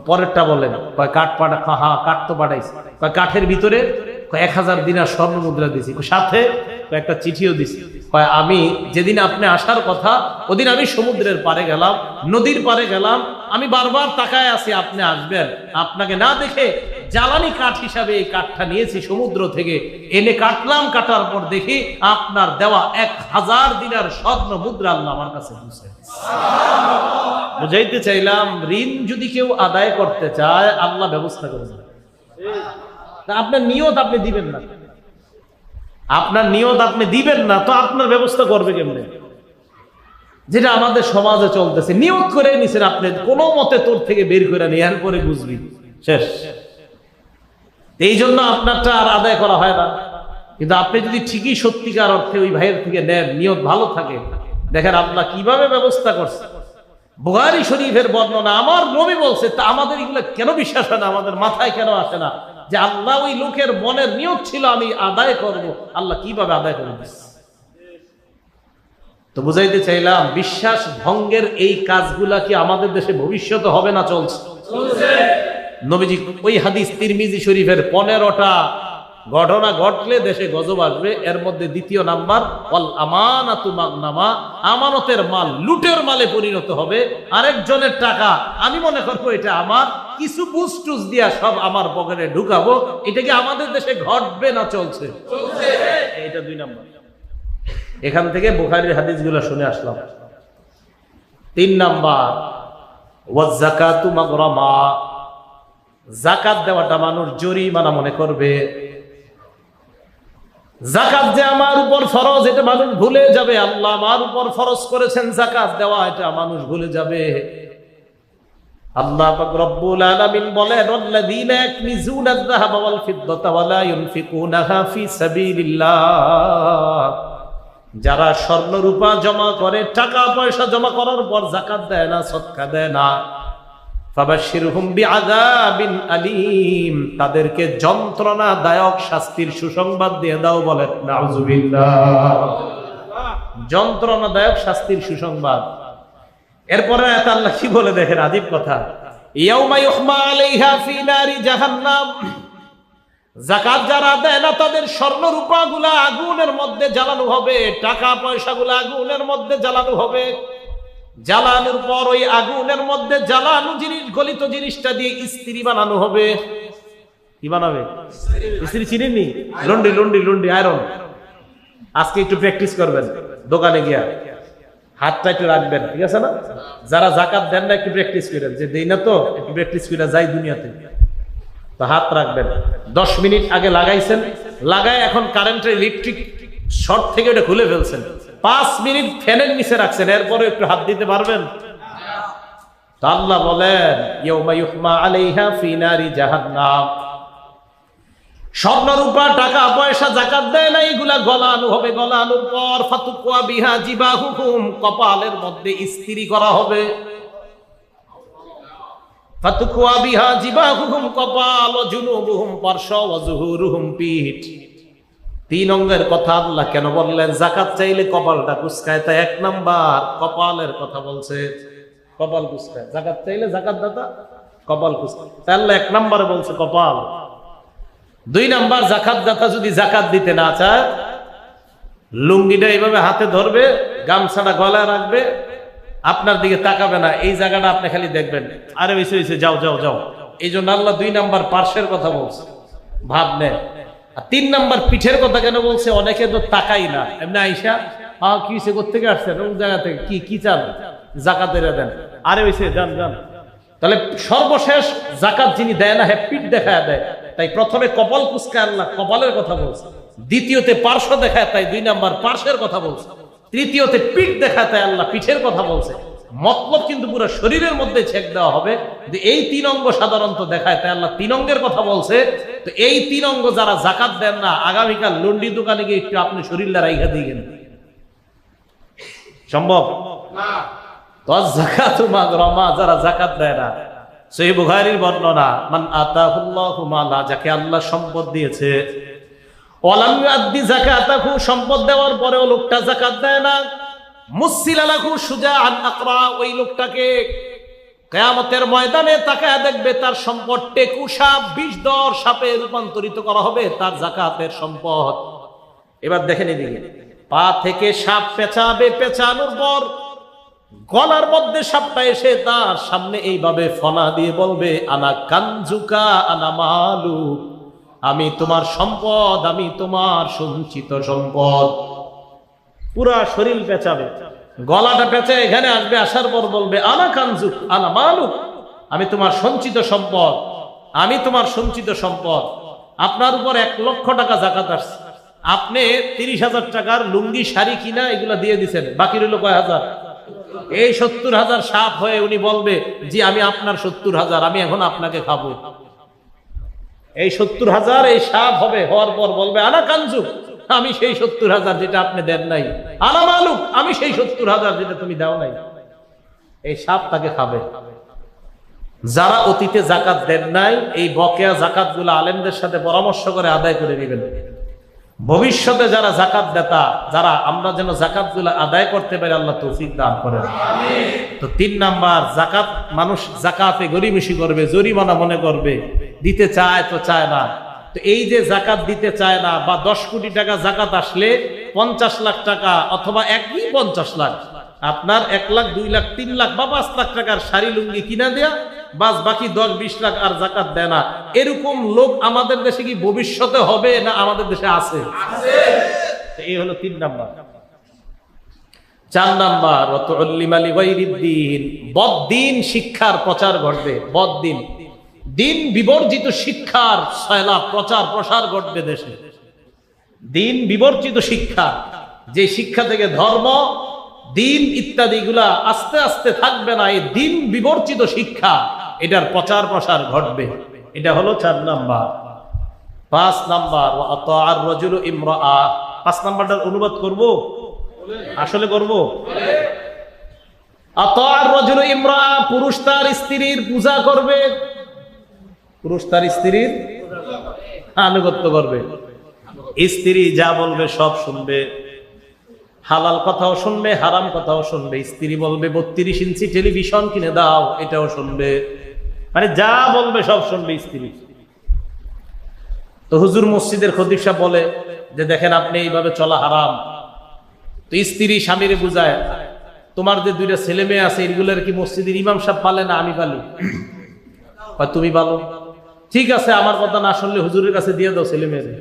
পরেরটা বলেন, কাঠ পাঠা, হ্যাঁ কাঠ তো পাঠাইছে। কাঠের ভিতরে 1000 দিনার স্বর্ণ মুদ্রা দিছি, সাথে একটা চিঠিও দিছি। আমি যেদিন আপনি আসার কথা ওদিন আমি সমুদ্রের পারে গেলাম, নদীর পারে গেলাম, আমি বারবার তাকায় আছি আপনি আসবেন, আপনাকে না দেখে জ্বালানি কাঠ হিসাবে এই কাঠটা নিয়েছি সমুদ্র থেকে এনে কাটলাম। কাটার পর দেখি আপনার দেওয়া 1000 দিনার স্বর্ণ মুদ্রা আল্লাহ আমার কাছে দিয়েছে। বুঝাইতে চাইলাম ঋণ যদি কেউ আদায় করতে চায় আল্লাহ ব্যবস্থা করে দেবে। আপনার নিয়ত আপনি দিবেন না, আপনার নিয়ত আপনি দিবেন না, তো আপনার ব্যবস্থা করবে কেমনে? যেটা আমাদের সমাজে চলতেছে, নিয়ত করে নিছেন আপনি, কোনো মতে তোর থেকে বের করে নিয়ে পরে বুঝবি শেষ। এই জন্য আপনারটা আর আদায় করা হয় না। কিন্তু আপনি যদি ঠিকই সত্যিকার অর্থে ওই ভাইয়ের থেকে নেন, নিয়ত ভালো থাকে, দেখেন আল্লাহ কিভাবে ব্যবস্থা করছে। বুখারী শরীফের বর্ণনা, আমার নবী বলছে, তা আমাদের এগুলো কেন বিশ্বাস হয় না, আমাদের মাথায় কেন আসে না যে আল্লাহ ওই লোকের মনের নিয়ত ছিল আমি আদায় করব, আল্লাহ কিভাবে আদায় করে দিচ্ছে। তো বুঝাইতে চাইলাম বিশ্বাস ভঙ্গের এই কাজগুলা কি আমাদের দেশে ভবিষ্যতে হবে না চলছে? নবীজি ওই হাদিস তিরমিজি শরীফের 15টা ঘটনা ঘটলে দেশে গজব আসবে। এর মধ্যে দ্বিতীয় নাম্বার ওয়াল আমানাতু মাগনামা, আমানতের মাল লুটের মালে পরিণত হবে। আরেকজনের টাকা আমি মনে করবো এটা আমার, কিছু বুস্টুস দিয়া সব আমার পকেটে ঢুকাবো। এটা কি আমাদের দেশে ঘটবে না চলছে? এটা 2 নাম্বার। এখান থেকে বুখারীর হাদিসগুলো শুনে আসলাম। 3 নাম্বার ওয়াজ যাকাতু মাগরামা, যাকাত দেওয়াটা মানুষ জরিমানা মনে করবে। যাকাত যে আমার উপর ফরজ এটা মানুষ ভুলে যাবে। আল্লাহ আমার উপর ফরজ করেছেন যাকাত দেওয়া, এটা মানুষ ভুলে যাবে। আল্লাহ পাক রব্বুল আলামিন বলেন ওয়াল্লাযীনা ইয়াকনিজুনা আয-যাহাবা ওয়াল ফিদ্দাতা ওয়া লা ইউনফিকুনাহা ফি সাবিলিল্লাহ, যারা স্বর্ণ রূপা জমা করে, টাকা পয়সা জমা করার পর যাকাত দেয় না, সদকা দেয় না, ফাবাশশিরহুম বিআযাবিন আলীম, তাদেরকে যন্ত্রণাদায়ক শাস্তির সুসংবাদ দিয়ে দাও। বলেন নাউযুবিল্লাহ। যন্ত্রণাদায়ক শাস্তির সুসংবাদ। এরপরে আয়াত আল্লাহ কি বলে দেখেন, আজীব কথা, ইয়াউমা ইউহমা আলাইহা ফি নারি জাহান্নাম, যাকাত যারা দেয় না তাদের স্বর্ণ রূপাগুলা আগুনের মধ্যে জ্বালানো হবে, টাকা পয়সাগুলা আগুনের মধ্যে জ্বালানো হবে। জ্বালানোর পর ওই আগুনের মধ্যে জ্বালানো জিনিস, গলিত জিনিসটা দিয়ে ইস্ত্রি বানানো হবে। কি বানাবে? ইস্ত্রি চিনেননি? লন্ডি লন্ডি লন্ডি আয়রন। আজকে একটু প্র্যাকটিস করবেন, দোকানে গিয়া হাতটা একটু রাখবেন, ঠিক আছে না? যারা যাকাত দেন না একটু প্র্যাকটিস করেন, যে দেই না তো একটু প্র্যাকটিস করে যাই দুনিয়াতে, তো হাত রাখবেন। 10 মিনিট আগে লাগাইছেন, লাগায় এখন কারেন্টের ইলেকট্রিক শর্ট থেকে ওটা খুলে ফেলছেন, 5 মিনিট ফ্যানের নিচে রাখছেন, এরপরে একটু হাত দিতে পারবেন? তো আল্লাহ বলেন ইয়াউমা ইউহমা আলাইহা ফি নারি জাহান্নাম, স্বর্ণ রূপা টাকা পয়সা যাকাত দেয় না, এগুলা গলানো হবে। গলানোর পর ফাতুকুয়া বিহা জিবাহুহুম, কপালের মধ্যে ইস্ত্রি করা হবে। ফাতুকুয়া বিহা জিবাহুহুম, কপাল, ওয়া জুনুবুহুম পার্শ্ব, ওয়া যুহুরুহুম পিঠ। তিন অঙ্গের কথা আল্লাহ কেন বললেন? যাকাত চাইলে কপালটা কুঁচকায়, তাই এক নাম্বার কপালের কথা বলছে। কপাল কুঁচকায়, যাকাত চাইলে যাকাত দাতা কপাল কুঁচকায়, তাই আল্লাহ এক নাম্বারে বলছে কপাল। দুই নাম্বার, যাকাত দাতা যদি যাকাত দিতে না চায়, লুঙ্গিটা এইভাবে হাতে ধরবে, গামছাটা গলায় রাখবে, আপনার দিকে তাকাবে না, এই জায়গাটা আপনি খালি দেখবেন, আরে হইছে হইছে, যাও যাও যাও। এই জন্য আল্লাহ দুই নাম্বার পার্শ্বের কথা বলছে, ভাব নেয়। আর তিন নাম্বার পিঠের কথা কেন বলছে? অনেকে তো তাকাই না, এমনি আইসা কি হয়েছে, কোথেকে আসছেন, কোন জায়গা থেকে, কি চান, জাকাতের দেন, আরে হইছে, যান যান। তাহলে সর্বশেষ জাকাত যিনি দেয় না, হ্যাঁ পিঠ দেখায় দেয়, তাই প্রথমে কপাল কুঁচকায় আল্লাহ কপালের কথা বলছে, দ্বিতীয়তে পার্শ্ব দেখায় তাই দুই নাম্বার পার্শ্বের কথা বলছে, তৃতীয়তে পিঠ দেখায় তাই আল্লাহ পিঠের কথা বলছে। মতলব কিন্তু পুরো শরীরের মধ্যে ছেক দেওয়া হবে যে এই তিন অঙ্গ সাধারণত দেখায়, তাই আল্লাহ তিন অঙ্গের কথা বলছে। তো এই তিন অঙ্গ যারা জাকাত দেন না, আগামীকাল লন্ডি দোকানে গিয়ে একটু আপনি শরীরটা রাইখা দিয়ে গেলেন, সম্ভব না। তো যাকাতু মাগরামা, যারা যাকাত দেয় না, সহিহ বুখারীর বর্ণনা, মান আতাহুল্লাহু মালা, যাকে আল্লাহ সম্পদ দিয়েছে, ওয়ালাম ইউআদ্দি যাকাতাহু, সম্পদ দেওয়ার পরেও লোকটা যাকাত দেয় না, মুসিলা লাহু শুজাআন আকরা, ওই লোকটাকে কিয়ামতের ময়দানে তাকায় দেখবে তার সম্পদ টেকু সাপ, বিষধর সাপে রূপান্তরিত করা হবে তার যাকাতের সম্পদ। এবার দেখেন এদিকে, পা থেকে সাপ পেঁচাবে, পেঁচানোর পর গলার মধ্যে সাপটা এসে তার সামনে এইভাবে ফনা দিয়ে বলবে, আনা কানজুকা আনা মালু, আমি তোমার সম্পদ, আমি তোমার সঞ্চিত সম্পদ। পুরা শরীর পেঁচাবে, গলাটা পেঁচে এখানে আসবে, আসার পর বলবে আনা কানজুক আনা মালুক, আমি তোমার সঞ্চিত সম্পদ, আমি তোমার সঞ্চিত সম্পদ। আপনার উপর 1 লক্ষ টাকা যাকাত আসছে, আপনি 30,000 টাকার লুঙ্গি শাড়ি কিনা এগুলা দিয়ে দিচ্ছেন, বাকি রইল কয় হাজার? এই 70,000 সাপ হয়ে উনি বলবে, জি আমি আপনার 70,000, আমি এখন আপনাকে খাবো। এই 70,000 এই সাপ হবে, হওয়ার পর বলবে আনা কানজুক, আমি সেই 70,000 যেটা আপনি দেন নাই, আনা মালুক, আমি সেই 70,000 যেটা তুমি দাও নাই। এই সাপ তাকে খাবে। যারা অতীতে যাকাত দেন নাই, এই বকেয়া জাকাত গুলো আলেমদের সাথে পরামর্শ করে আদায় করে দিবেন। ভবিষ্যতে যারা জাকাত দেতা, যারা আমরা যেন জাকাত গুলো আদায় করতে পারি, আল্লাহ তৌফিক দান করেন। তো 3 নাম্বার, জাকাত মানুষ জাকাতে গরিমসি করবে, জরিমানা মনে করবে, দিতে চায় তো চায় না। তো এই যে জাকাত দিতে চায় না, বা 10 কোটি টাকা জাকাত আসলে 50 লাখ টাকা অথবা 50 লাখ, আপনার 1 লাখ 2 লাখ 3 লাখ বা 5 লাখ টাকার শাড়ি লুঙ্গি কিনা দেয়া, বাস বাকি 10-20 লাখ আর জাকাত দেয় না, এরকম লোক আমাদের দেশে কি ভবিষ্যতে হবে না আমাদের দেশে আছে? এই হলো 3 নাম্বার। 4 নাম্বার, বদ্দিন শিক্ষার প্রচার ঘটবে। বদ্দিন, দিন বিবর্জিত শিক্ষার সয়লাব, প্রচার প্রসার ঘটবে দেশে। দিন বিবর্জিত শিক্ষা, যে শিক্ষা থেকে ধর্ম, দিন ইত্যাদি গুলা আস্তে আস্তে থাকবে না, এই দিন বিবর্জিত শিক্ষা, এটার প্রচার প্রসার ঘটবে। এটা হলো 4 নাম্বার। 5 নাম্বার, আতাআর রাজুলু ইমরাআ। 5 নাম্বারটার অনুবাদ করব, আসলে করব। আতাআর রাজুলু ইমরাআ, পুরুষ তার স্ত্রীর পূজা করবে, পুরুষ তার স্ত্রীর আনুগত্য করবে। স্ত্রী যা বলবে সব শুনবে, হালাল কথাও শুনবে, হারাম কথাও শুনবে। স্ত্রী বলবে 32 ইঞ্চি টেলিভিশন কিনে দাও, এটাও শুনবে, মানে যা বলবে সব শুনবে স্ত্রী। তো হুজুর মসজিদের খতিব সাহেব বলে যে দেখেন আপনি এইভাবে চলা হারাম। তো স্ত্রী স্বামীরে বুঝায়, তোমার যে 2টা ছেলে মেয়ে আছে, এগুলোর কি মসজিদের ইমাম সাহেব পালে না আমি পালি? তুমি পালো, ঠিক আছে, আমার কথা না শুনলে হুজুরের কাছে দিয়ে দাও ছেলে মেয়েদের।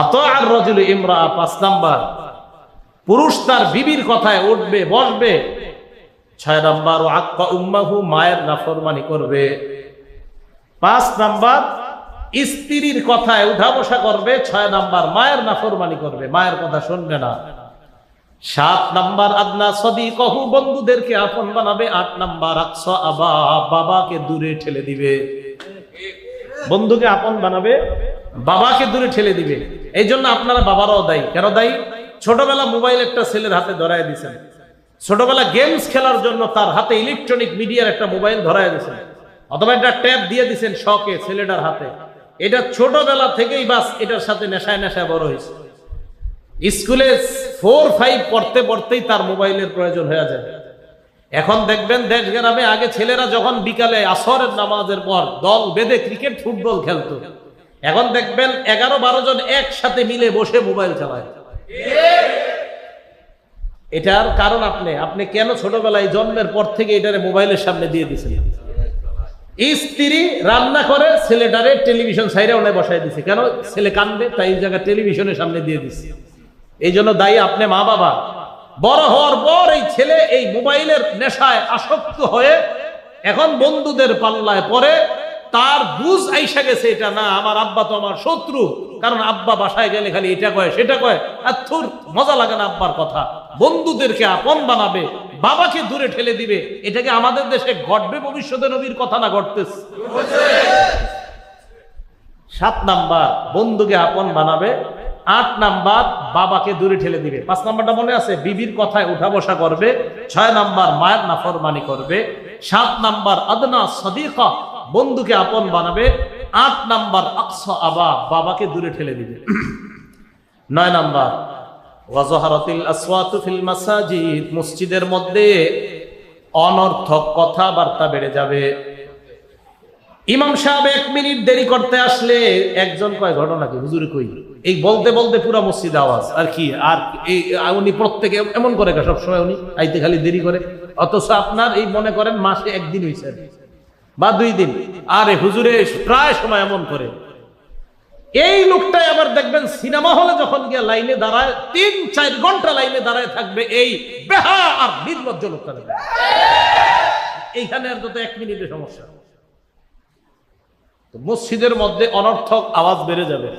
আতাআর রাজুলু ইমরাআ। 5 নাম্বার, পুরুষ তার বিবির কথায় উঠবে বসবে। 6 নাম্বার, আক্কা উম্মাহু, মায়ের নাফরমানি করবে। 5 নাম্বার, স্ত্রীর কথায় উঠা বসা করবে। 6 নাম্বার, মায়ের নাফরমানি করবে, মায়ের কথা শুনবে না। 7 নাম্বার, আদনা সদিকহু, বন্ধুদেরকে আপন বানাবে। 8 নাম্বার, আকসা আবা, বাবাকে দূরে ঠেলে দিবে। বন্ধুকে আপন বানাবে, বাবাকে দূরে ঠেলে দিবে। এই জন্য আপনারা বাবারাও দায়ী। কেন দায়ী? ছোটবেলা মোবাইল একটা ছেলের হাতে ধরায় দিয়েছেন, ছোটবেলা গেমস খেলার জন্য তার হাতে ইলেকট্রনিক মিডিয়ার একটা মোবাইল ধরায় দিয়েছেন, অথবা একটা ট্যাব দিয়ে দিয়েছেন শখে ছেলেটার হাতে। এটা ছোটবেলা থেকেই বাস এটার সাথে নেশায় নেশায় বড় হয়েছে। স্কুলে 4-5 পড়তে পড়তেই তার মোবাইলের প্রয়োজন হয়ে যায়। এখন দেখবেন দেশ গ্রামে আগে ছেলেরা যখন বিকালে আসরের নামাজের পর দল বেঁধে ক্রিকেট ফুটবল খেলতো, এখন দেখবেন 11-12 জন একসাথে মিলে বসে মোবাইল চালায়। এটার কারণ আপনি কেন ছোটবেলায় জন্মের পর থেকে এটারে মোবাইলের সামনে দিয়ে দিয়েছেন? স্ত্রী রান্না করে ছেলেটারে টেলিভিশন সাইডে ওনায় বসাই দিছে, কেন? ছেলে কান্দে, তাই এই জায়গায় টেলিভিশনের সামনে দিয়ে দিচ্ছে। এই জন্য দায়ী আপনি মা বাবা। বড় হওয়ার পর এই ছেলে এই মোবাইলের নেশায় আসক্ত হয়ে এখন বন্ধুদের পাল্লায় পড়ে। তার বুঝ আইসা গেছে এটা না, আমার আব্বা তো আমার শত্রু, কারণ আব্বা বাসায় গেলে খালি এটা কয় সেটা কয়, আর থুর মজা লাগে না আব্বার কথা। বন্ধুদেরকে আপন বানাবে, বাবাকে দূরে ঠেলে দিবে। এটাকে আমাদের দেশে ঘটবে ভবিষ্যতে নবীর কথা না ঘটতেছে? 7 নাম্বার বন্ধুকে আপন বানাবে, 8 নাম্বার বাবাকে দূরে ঠেলে দিবে। 5 নাম্বারটা মনে আছে? বিবির কথায় উঠা বসা করবে। 6 নাম্বার মায়ের নাফরমানি করবে। 7 নাম্বার আদনা সাদিকা, বন্ধুকে আপন বানাবে। 8 নাম্বার আকসা আবা, বাবাকে দূরে ঠেলে দিবে। 9 নাম্বার ওয়াজহারাতিল আসওয়াতু ফিল মাসাজিদ, মসজিদের মধ্যে অনর্থক কথাবার্তা বেড়ে যাবে। ইমাম সাহেব 1 মিনিট দেরি করতে আসলে একজন কয় ঘটনা কি হুজুর কই, এই বলতে বলতে পুরো মসজিদ আওয়াজ। আর কি আর এই উনি প্রত্যেকে এমন করে সব সময় উনি আইতে খালি দেরি করে, অথচ আপনার এই মনে করেন মাসে 1 দিন হইছে বা 2 দিন, আরে হুজুরে প্রায় সময় এমন করে। এই লোকটাই আবার দেখবেন সিনেমা হলে যখন গিয়ে লাইনে দাঁড়ায় 3-4 ঘন্টা লাইনে দাঁড়ায় থাকবে, এই বেহা আর নির্লজ্জ লোকটা দেখবেন। এইখানে আর যত 1 মিনিটের সমস্যা। মসজিদের মধ্যে অনর্থক আওয়াজ বেড়ে যাবে।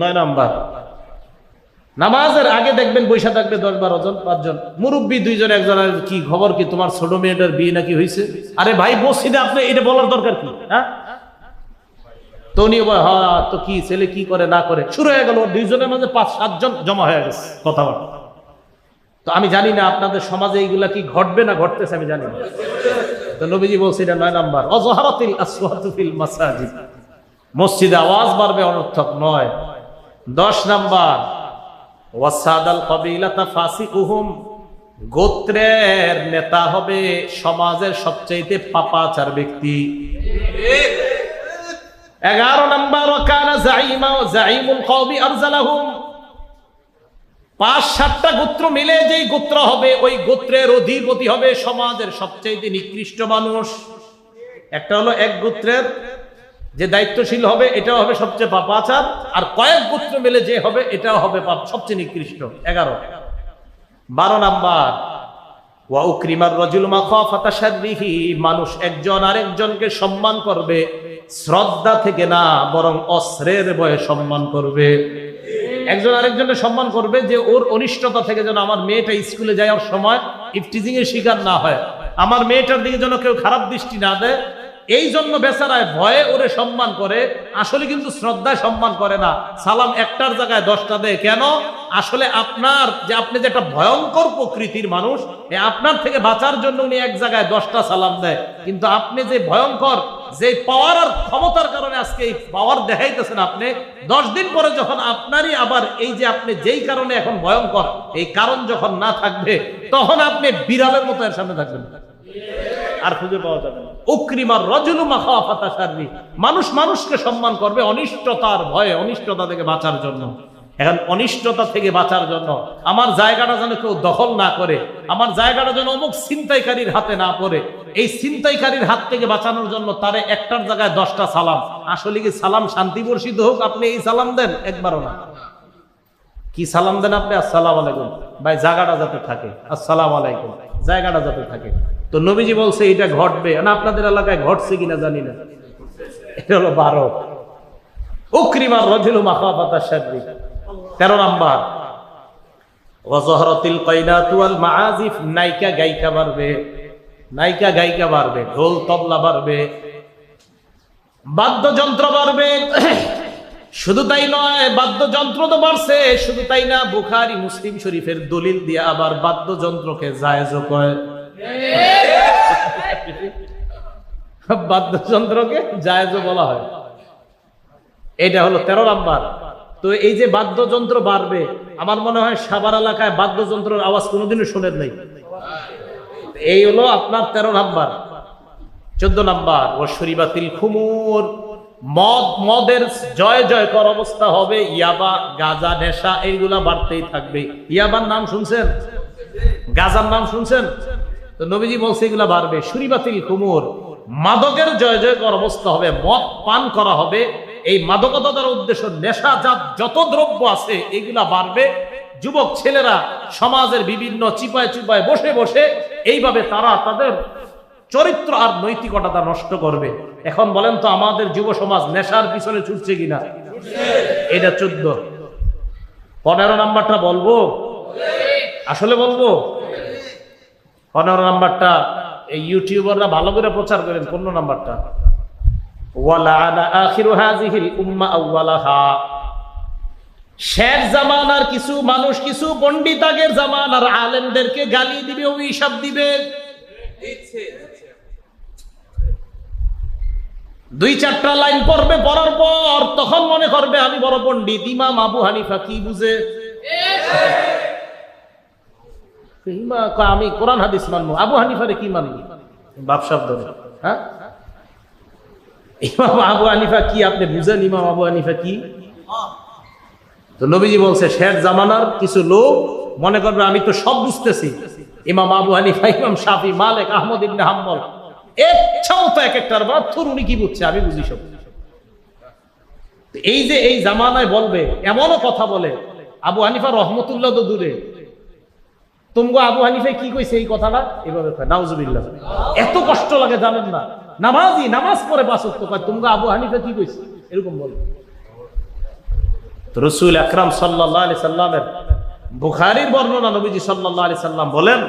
9 নাম্বার নামাজের আগে দেখবেন বৈশা থাকবে 10-12 জন, 5 জন মুরব্বী, 2 জন, 1 জন, কি খবর, কি তোমার ছোট মেয়েটার বিয়ে নাকি হয়েছে? আরে ভাই মসজিদে আপনি এটা বলার দরকার কি? হ্যাঁ, তো উনি হ্যাঁ তো কি ছেলে কি করে না করে, শুরু হয়ে গেল। 2 জনের মাঝে 5-7 জন জমা হয়ে গেছে কথাবার্তা। তো আমি জানি না আপনাদের সমাজে এইগুলা কি ঘটবে না ঘটতেছে, আমি জানি না। তো নবীজি বলছে এটা 9 নাম্বার, ওয়াজহারাতিল আসওয়াতু ফিল মাসাজিদ, মসজিদে আওয়াজ বাড়বে, অনর্থক নয়। 10 নাম্বার ওয়াসাদাল কবিলাতা ফাসিকুহুম, গোত্রের নেতা হবে সমাজের সবচেয়ে পাপাচার ব্যক্তি। 11 নাম্বার ওয়াকানা যাইমা ওয়া যাইমুল কওমি আরজালাহুম, 5-7টা গোত্র মিলে যেই গোত্র হবে ওই গোত্রের অধিপতি হবে সমাজের সবচেয়ে নিকৃষ্ট মানুষ। একটা হলো এক গোত্রের যে দায়িত্বশীল হবে এটাও হবে সবচেয়ে পাপাচার, আর কয়েক গোত্র মিলে যে হবে এটাও হবে সবচেয়ে নিকৃষ্ট। 11। 12 নাম্বার ওয়া উকরিমার রাজুল মাখাফাতা শাররিহি, মানুষ একজন আরেকজনকে সম্মান করবে শ্রদ্ধা থেকে না, বরং অস্ত্রের ভয়ে সম্মান করবে। একজন আরেকজনকে সম্মান করবে যে ওর অনিষ্টতা থেকে যেন আমার মেয়েটা স্কুলে যাওয়ার সময় ইফটিজিং এর শিকার না হয়, আমার মেয়েটার দিকে যেন কেউ খারাপ দৃষ্টি না দেয়। এই জন্য বেচারায় ভয়ে ওরে সম্মান করে, আসলে কিন্তু শ্রদ্ধায় সম্মান করে না। সালাম একটার জায়গায় 10টা দেয়। কেন? আসলে আপনার যে আপনি যে একটা ভয়ঙ্কর প্রকৃতির মানুষ, আপনার থেকে বাঁচার জন্য উনি এক জায়গায় 10টা সালাম দেয়, কিন্তু আপনি যে ভয়ঙ্কর, যে পাওয়ার আর ক্ষমতার কারণে আজকে এই পাওয়ার দেখাইতেছেন আপনি, 10 দিন পরে যখন আপনারই আবার এই যে আপনি যেই কারণে এখন ভয়ঙ্কর, এই কারণ যখন না থাকবে তখন আপনি বিড়ালের মতো এর সামনে থাকবেন, আর খুঁজে পাওয়া যাবে না। উকরিমার রাজুলু মাখাফাতা শাররি, মানুষ মানুষকে সম্মান করবে অনিষ্টতার ভয়ে, অনিষ্টতা থেকে বাঁচার জন্য। এখন অনিষ্টতা থেকে বাঁচার জন্য আমার জায়গাটা যেন কেউ দখল না করে, আমার জায়গাটা যেন অমুক ছিনতাইকারীর হাতে না পড়ে, এই ছিনতাইকারীর হাত থেকে বাঁচানোর জন্য তারে একটার জায়গায় 10টা সালাম। আসলে কি সালাম শান্তি বর্ষিত হোক, আপনি এই সালাম দেন? একবারও না। কি সালাম দেন আপনি? আসসালামু আলাইকুম। ভাই জায়গাটা যাতে থাকে, আসসালামু আলাইকুম, জায়গাটা যাতে থাকে। তো নবীজি বলছে এটা ঘটবে না, আপনাদের এলাকায় ঘটছে কিনা জানি না। এটা হলো 12। উকরিমার রাজুলু মাখাফাতা শাররি। 13 নাম্বার ওয়াজহারাতিল কাইনাতু ওয়াল মাআজিফ, নায়িকা গায়িকা বাড়বে, নায়িকা গায়িকা বাড়বে, ঢোল তবলা বাড়বে। বাদ্যযন্ত্র বাড়বে। শুধু তাই নয়, বাদ্যযন্ত্র তো বাড়ছে, শুধু তাই না, বুখারী মুসলিম শরীফের দলিল দিয়ে আবার বাদ্যযন্ত্রকে জায়েজ কয়। বাদ্যযন্ত্রকে জায়েজ বলা হয়। এটা হলো 13 নাম্বার। তো এই যে বাদ্যযন্ত্র বাড়বে, আমার মনে হয় সাভার এলাকায় বাদ্যযন্ত্রের আওয়াজ কোনোদিনও শোনেন নাই। এই হলো আপনার 13 নাম্বার। 14 নাম্বার, ও শরীবাতিল খুমুর, মদের জয় জয়কর অবস্থা হবে। ইয়াবা, গাঁজা, নেশা এইগুলা বাড়তেই থাকবে। ইয়াবার নাম শুনছেন? গাঁজার নাম শুনছেন? তো নবীজি বলছে এগুলা বাড়বে। শরীবাতিল খুমুর, মাদকের জয় জয়কর অবস্থা হবে, মদ পান করা হবে। এই মাদকতার উদ্দেশ্য নেশাজাত যত দ্রব্য আছে এগুলা বাড়বে। যুবক ছেলেরা সমাজের বিভিন্ন চিপায় চিপায় বসে বসে এইভাবে তারা তাদের চরিত্র আর নৈতিকতা নষ্ট করবে। এখন বলেন তো আমাদের যুব সমাজ নেশার পিছনে ছুটছে কিনা? এটা 14। 15 নাম্বারটা বলবো, আসলে বলবো। 15 নাম্বারটা এই ইউটিউবাররা ভালো করে প্রচার করেন। 15 নাম্বারটা, ওয়ালাআনা আখিরু হাযিহিল উম্মাহ আউওয়ালাহা, শেষ জামানার কিছু মানুষ, কিছু পণ্ডিত আগের জামানার আলেমদেরকে গালি দিবে, অভিশাপ দিবে। 2-4টা লাইন পড়বে, পড়ার পর তখন মনে করবে আমি বড় পণ্ডিত। ইমাম আবু হানিফা কি বুঝে? আমি কোরআন হাদিস মানবো, আবু হানিফারে কি মানবো? বাপসাব ধরে। হ্যাঁ, ইমাম আবু হানিফা কি আপনি বুঝেন? ইমাম আবু হানিফা কি? তো নবীজি বলছে শেষ জামানার কিছু লোক মনে করবে আমি তো সব বুঝতেছি। ইমাম আবু হানিফা, ইমাম শাফি, মালিক, আহমদ ইবনে হাম্বল তো এক একটার বাদ থুর, উনি কি বুঝছে? আমি বুঝি সব। এই যে এই জামানায় বলবে, এমনও কথা বলে, আবু হানিফা রহমতুল্লাহ তো দূরে, তুমগো আবু হানিফা কি কইছে এই কথাটা এভাবে কয়, নাউজুবিল্লাহ। এত কষ্ট লাগে জানেন না? নামাজি, নামাজ পড়ে 5 ওয়াক্ত কয় তুমগো আবু হানিফা কি কইছে, এরকম বলে। তো রাসূল আকরাম সাল্লাল্লাহু আলাইহি সাল্লামের বুখারীর বর্ণনা, নবীজি সাল্লাল্লাহু আলাইহি সাল্লাম বলেন,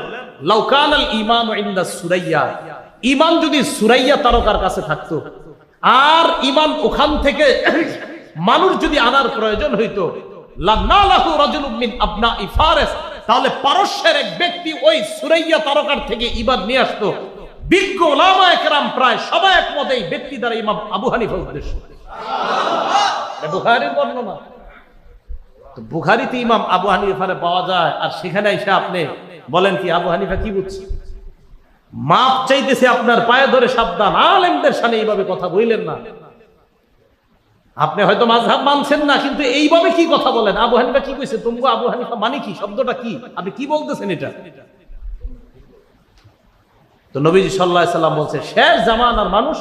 লাউ কানাল ঈমানু ইনদা সুরাইয়া, ঈমান যদি সুরাইয়া তারকার কাছে থাকতো, আর ঈমান ওখান থেকে মানুষ যদি আনার প্রয়োজন হইতো, লানালাহু রাজুলুম মিন আবনাই ফারিস, তাহলে পারস্যের এক ব্যক্তি ওই সুরাইয়া তারকার থেকে ঈমান নিয়ে আসতো। বিজ্ঞ উলামায়ে কেরাম প্রায় সবাই একমত এই ব্যক্তি দ্বারা ইমাম আবু হানিফা উদ্দেশ্য। এটা বুখারীর বর্ণনা। তো বুখারীতে ইমাম আবু হানিফারে পাওয়া যায়, আর সেখানে এসে আপনি বলেন কি আবু হানিফা কি বুঝছে? মাপ চাইতেছে আপনার পায়ে ধরে, সাবধান, আলেমদের সামনে এইভাবে কথা বললেন না। আপনি হয়তো মাযহাব মানছেন না, কিন্তু এইভাবে কি কথা বলেন? আবু হানিফা কি কইছে? তুমগো আবু হানিফা মানে কি? শব্দটা কি? আপনি কি বলতেছেন এটা? তো নবীজি সাল্লাল্লাহু আলাইহি সাল্লাম বলছে শেষ জামানার মানুষ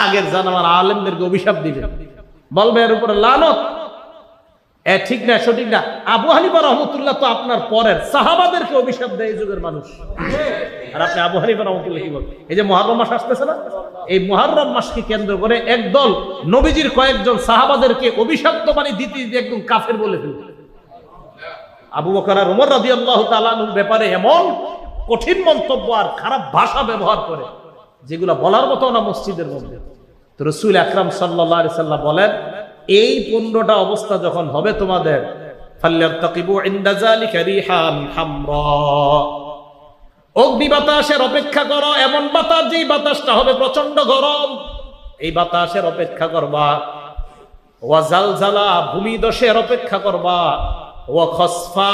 আগের জামানার আলেমদেরকে অভিশাপ দিবে, বলবে এর উপরে লানত। ঠিক না, সঠিক না? আবু হানিফা রহমতুল্লাহ তো আপনার পরের সাহাবাদেরকে অভিশাপ দেয় এই যুগের মানুষ, আর আপনি আবু হানিফা রহমতুল্লাহ কি বলেন? এই যে মুহররম মাস আসতেছে না, এই মুহররম মাসকে কেন্দ্র করে একদল নবীজির কয়েকজন সাহাবাদেরকে অভিশপ্ত বাণী দিতে দিতে একদম কাফের বলে ফেলল। আবু বকর আর ওমর রাদিয়াল্লাহু তাআলা আনহুর ব্যাপারে এমন কঠিন মন্তব্য আর খারাপ ভাষা ব্যবহার করে যেগুলো বলার মতো না মসজিদের মধ্যে। তো রাসূল আকরাম সাল্লাল্লাহু আলাইহি সাল্লাম বলেন, এই 15টা অবস্থা যখন হবে তোমাদের, ফাল্যারতাকিবু ইনদা যালিকা রিহান হামরা, অগ্নি বাতাসের অপেক্ষা করো, এমন বাতাস যেই বাতাসটা হবে প্রচন্ড গরম, এই বাতাসের অপেক্ষা করবা। ওয়া জালজালা, ভূমিধসের অপেক্ষা করবা। ওয়া খসফা,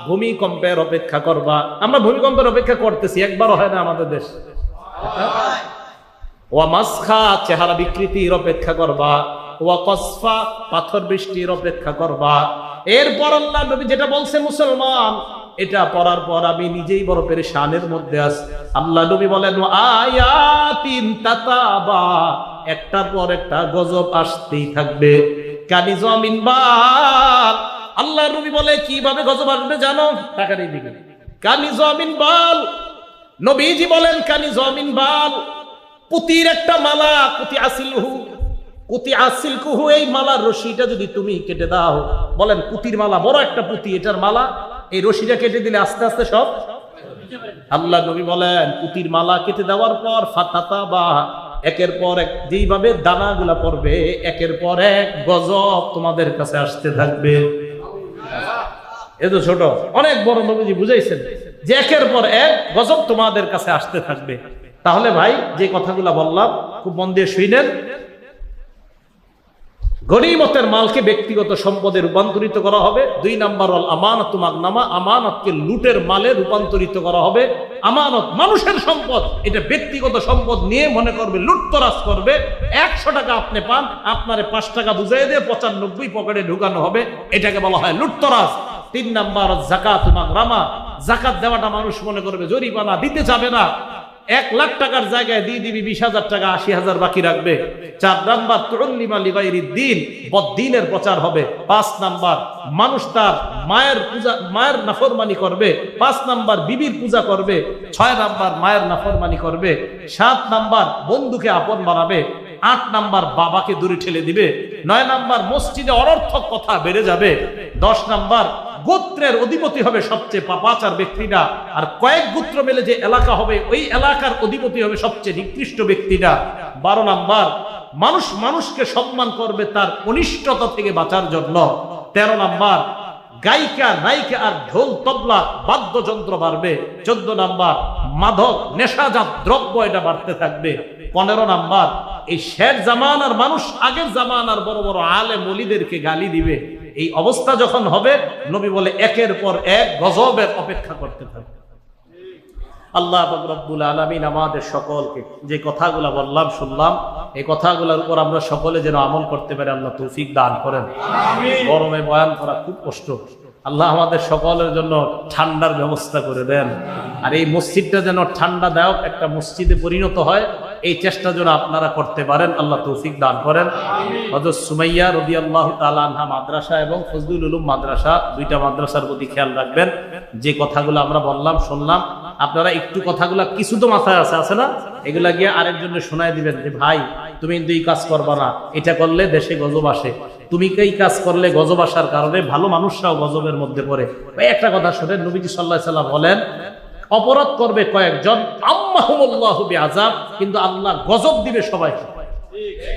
ভূমিকম্পের অপেক্ষা করবা। আমরা ভূমিকম্পের অপেক্ষা করতেছি, একবারও হয় না আমাদের দেশ। ওয়া মাসখা, চেহারা বিকৃতির অপেক্ষা করবা। ওয়া কসফা, পাথর বৃষ্টির অপেক্ষা করবা। এরপর আল্লাহ নবী যেটা বলছে মুসলমান, এটা পড়ার পর আমি নিজেই বড় পেরেশানের মধ্যে আছি। আল্লাহ নবী বলেন আয়াতিন তাতাবা, একটার পর একটা গজব আসতেই থাকবে। কানিজা মিন বাল, আল্লাহ নবী বলে কিভাবে গজব আসবে জানো? টাকার এই দিকে কানিজা মিন বাল, নবীজি বলেন কানিজা মিন বাল, পুতির একটা মালা, পুতি আসিলহু, পুতি আসিলকুহু, এই মালার রশিটা যদি তুমি কেটে দাও, বলেন পুতির মালা, বড় একটা পুতি, এটার মালা, এই রশিটা কেটে দিলে আস্তে আস্তে সব। আল্লাহ নবী বলেন পুতির মালা কেটে দেওয়ার পর ফাতাতাবা, একের পর এক যেইভাবে দানাগুলা পড়বে, একের পর এক গজব তোমাদের কাছে আসতে থাকবে। এ তো ছোট, অনেক বড় নবীজি বুঝাইছেন যে একের পর এক গজব তোমাদের কাছে আসতে থাকবে। তাহলে ভাই যে কথাগুলা বললাম খুব মন দিয়ে শুনেন। গনিমতের মালকে ব্যক্তিগত সম্পদে রূপান্তরিত করা হবে। 2 নাম্বার হল আমানত মাগনামা, আমানতকে লুটের মালে রূপান্তরিত করা হবে। আমানত মানুষের সম্পদ, এটা ব্যক্তিগত সম্পদ নিয়ে মনে করবে লুটতরাজ করবে। 100 টাকা আপনি পান, আপনারে 5 টাকা বুঝাই দিয়ে 95 পকেটে ঢুকানো হবে, এটাকে বলা হয় লুটতরাজ। 3 নাম্বার যাকাত মাগরামা, যাকাত দেওয়াটা মানুষ মনে করবে জরিমানা, দিতে যাবে না। 1 লাখ টাকার জায়গায় দিয়ে দিবি 20,000 টাকা, 80,000 বাকি রাখবে। 4 নাম্বার তুল্লিমা লিগাইরিদ্দিন, বদ্দিনের প্রচার হবে। 5 নাম্বার মানুষ তার মায়ের নাফরমানি করবে। 5 নাম্বার বিবির পূজা করবে। 6 নাম্বার মায়ের নাফরমানি করবে। 7 নাম্বার বন্ধুকে আপন বানাবে। 8 নাম্বার বাবাকে দূরে ঠেলে দিবে। 9 নাম্বার মসজিদে অনর্থক কথা বেড়ে যাবে। 10 নাম্বার গোত্রের অধিপতি হবে সবচেয়ে পাপাচার ব্যক্তিটা, আর কয়েক গোত্র মিলে যে এলাকা হবে ওই এলাকার অধিপতি হবে সবচেয়ে নিকৃষ্ট ব্যক্তিটা। 12 নাম্বার মানুষ মানুষকে সম্মান করবে তার অনিষ্টতা থেকে বাঁচার জন্য। 13 নাম্বার গায়িকা নায়িকা আর ঢোল তবলা বাদ্যযন্ত্র বাড়বে। 14 নাম্বার মাদক নেশাজাত দ্রব্য এটা বাড়তে থাকবে। 15 নাম্বার এই শেষ জামানার মানুষ আগের জামানার বড় বড় আলেম ওলিদেরকে গালি দিবে। এই অবস্থা যখন হবে, নবী বলে একের পর এক গজবের অপেক্ষা করতে থাকবে। আল্লাহ পাক রব্বুল আলামিন আমাদের সকলকে যে কথাগুলো বললাম শুনলাম, এই কথাগুলোর উপর আমরা সকলে যেন আমল করতে পারি, আল্লাহ তৌফিক দান করেন। গরমে বয়ান করা খুব কষ্ট, আল্লাহ আমাদের সকলের জন্য ঠান্ডার ব্যবস্থা করে দেন। আর এই মসজিদটা যেন ঠান্ডাদায়ক একটা মসজিদে পরিণত হয়, এই চেষ্টা যেন আপনারা করতে পারেন, আল্লাহ তৌফিক দান করেন। হযরত সুমাইয়া রাদিয়াল্লাহু তাআলা আনহা মাদ্রাসা এবং ফজলুল উলুম মাদ্রাসা, 2টা মাদ্রাসার প্রতি খেয়াল রাখবেন। যে কথাগুলো আমরা বললাম শুনলাম, আপনারা একটু কথাগুলো কিছু তো মাথায় আছে না, এগুলা গিয়ে আরেকজনের শোনায় দিবেন যে ভাই তুমি কিন্তু এই কাজ করবা না, এটা করলে দেশে গজব আসে। তুমি এই কাজ করলে গজব আসার কারণে ভালো মানুষরাও গজবের মধ্যে পড়ে। একটা কথা শুনেন, নবীজি সাল্লাল্লাহু আলাইহি ওয়াসাল্লাম বলেন অপরাধ করবে কয়েকজন, আম্মাহুমুল্লাহু বিআযাব, কিন্তু আল্লাহ গজব দিবে সবাইকে।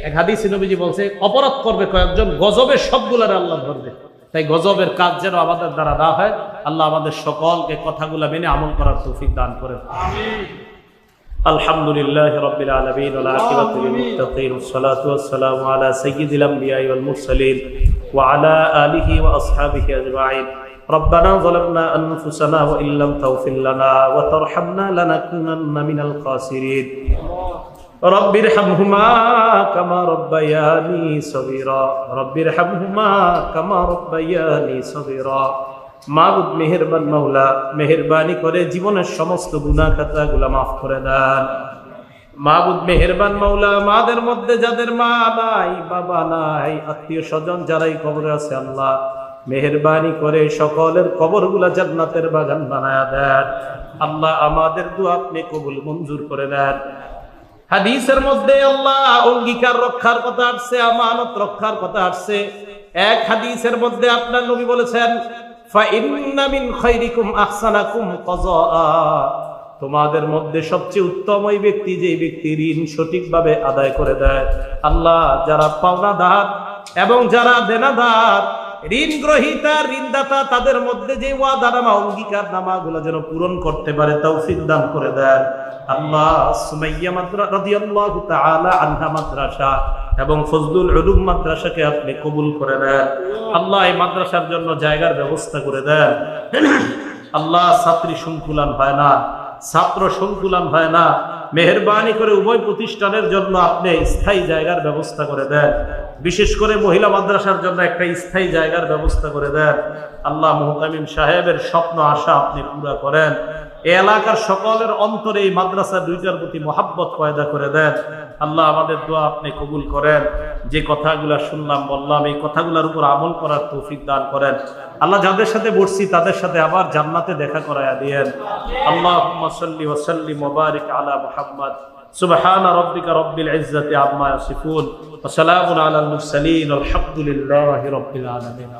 এক হাদিসে নবীজি বলছে অপরাধ করবে কয়েকজন, গজবের সবগুলার আল্লাহ ধরবে। তাই গজবের কাজ যেন আমাদের দ্বারা না হয়, আল্লাহ আমাদের সকলকে কথাগুলো মেনে আমল করার তৌফিক দান করেন। আমিন। আলহামদুলিল্লাহি রাব্বিল আলামিন ওয়া আকিবাতু লিল মুত্তাকিন ওয়াস সালাতু ওয়াস সালামু আলা সাইয়্যিদিল আমবিয়াই ওয়াল মুরসালিন ওয়া আলা আলিহি ওয়া আসহাবিহি আজমাইন। ربنا ظلمنا أنفسنا وإن لم تغفر لنا وترحمنا لنكونن من الخاسرين رب ارحمهما كما ربياني صغيرا رب ارحمهما كما ربياني صغيرا মাবুদ মেহেরবান মাওলা, মেহেরবানি করে জীবনের সমস্ত গুনাহ খাতাগুলো মাফ করে দেন। মাবুদ মেহেরবান মাওলা, মাদের মধ্যে যাদের মা নাই, বাবা নাই, আত্মীয় স্বজন যারাই কবরে আছে, আল্লাহ মেহেরবানি করে সকলের কবরগুলা জান্নাতের বাগান বানায়া দেন। আল্লাহ আমাদের দোয়া আপনি কবুল মঞ্জুর করে নেন। হাদিসের মধ্যে আল্লাহ অঙ্গীকার রক্ষার কথা আসছে, আমানত রক্ষার কথা আসছে। এক হাদিসের মধ্যে আপনার নবী বলেছেন ফা ইন্না মিন খায়রিকুম আহসানাকুম কাযাআ, তোমাদের মধ্যে সবচেয়ে উত্তম ওই ব্যক্তি যে ব্যক্তি ঋণ সঠিকভাবে আদায় করে দেয়। আল্লাহ যারা পাওনাদার এবং যারা দেনাদার, ঋণ গ্রহীতা ঋণদাতা, তাদের মধ্যে যে ওয়াদানামা অঙ্গীকার নামাগুলো যেন পূরণ করতে পারে তৌফিক দান করে দেন। আল্লাহ সুমাইয়া রাদিয়াল্লাহু তাআলা আনহা মাদ্রাসা এবং ফজলুল উলুম মাদ্রাসাকে আপনি কবুল করে নেন। আল্লাহ এই মাদ্রাসার জন্য জায়গার ব্যবস্থা করে দেন। আল্লাহ ছাত্রী সংকুলান হয় না, ছাত্র সংকুলান হয় না, মেহেরবানি করে উভয় প্রতিষ্ঠানের জন্য আপনি স্থায়ী জায়গার ব্যবস্থা করে দেন। বিশেষ করে মহিলা মাদ্রাসার জন্য একটা স্থায়ী জায়গার ব্যবস্থা করে দেন। আল্লাহ মুহতামিম সাহেবের স্বপ্ন আশা আপনি পুরা করেন। এই এলাকার সকলের অন্তরে এই মাদ্রাসা 2টার প্রতি মহাব্বত পয়দা করে দেন। আল্লাহ আমাদের দোয়া আপনি কবুল করেন। যে কথাগুলো শুনলাম বললাম, এই কথাগুলোর উপর আমল করার তৌফিক দান করেন। আল্লাহ যাদের সাথে বসছি তাদের সাথে আবার জান্নাতে দেখা করায়া দিয়েন। আল্লাহুম্মা সাল্লি ওয়া সাল্লিম ওয়া বারিক আলা মুহাম্মদ। সুবহান রাব্বিকা রাব্বিল ইজ্জাতি আম্মা ইয়াসিফুন ওয়া সালামুন আলাল মুরসালিন। আলহামদুলিল্লাহি রাব্বিল আলামিন।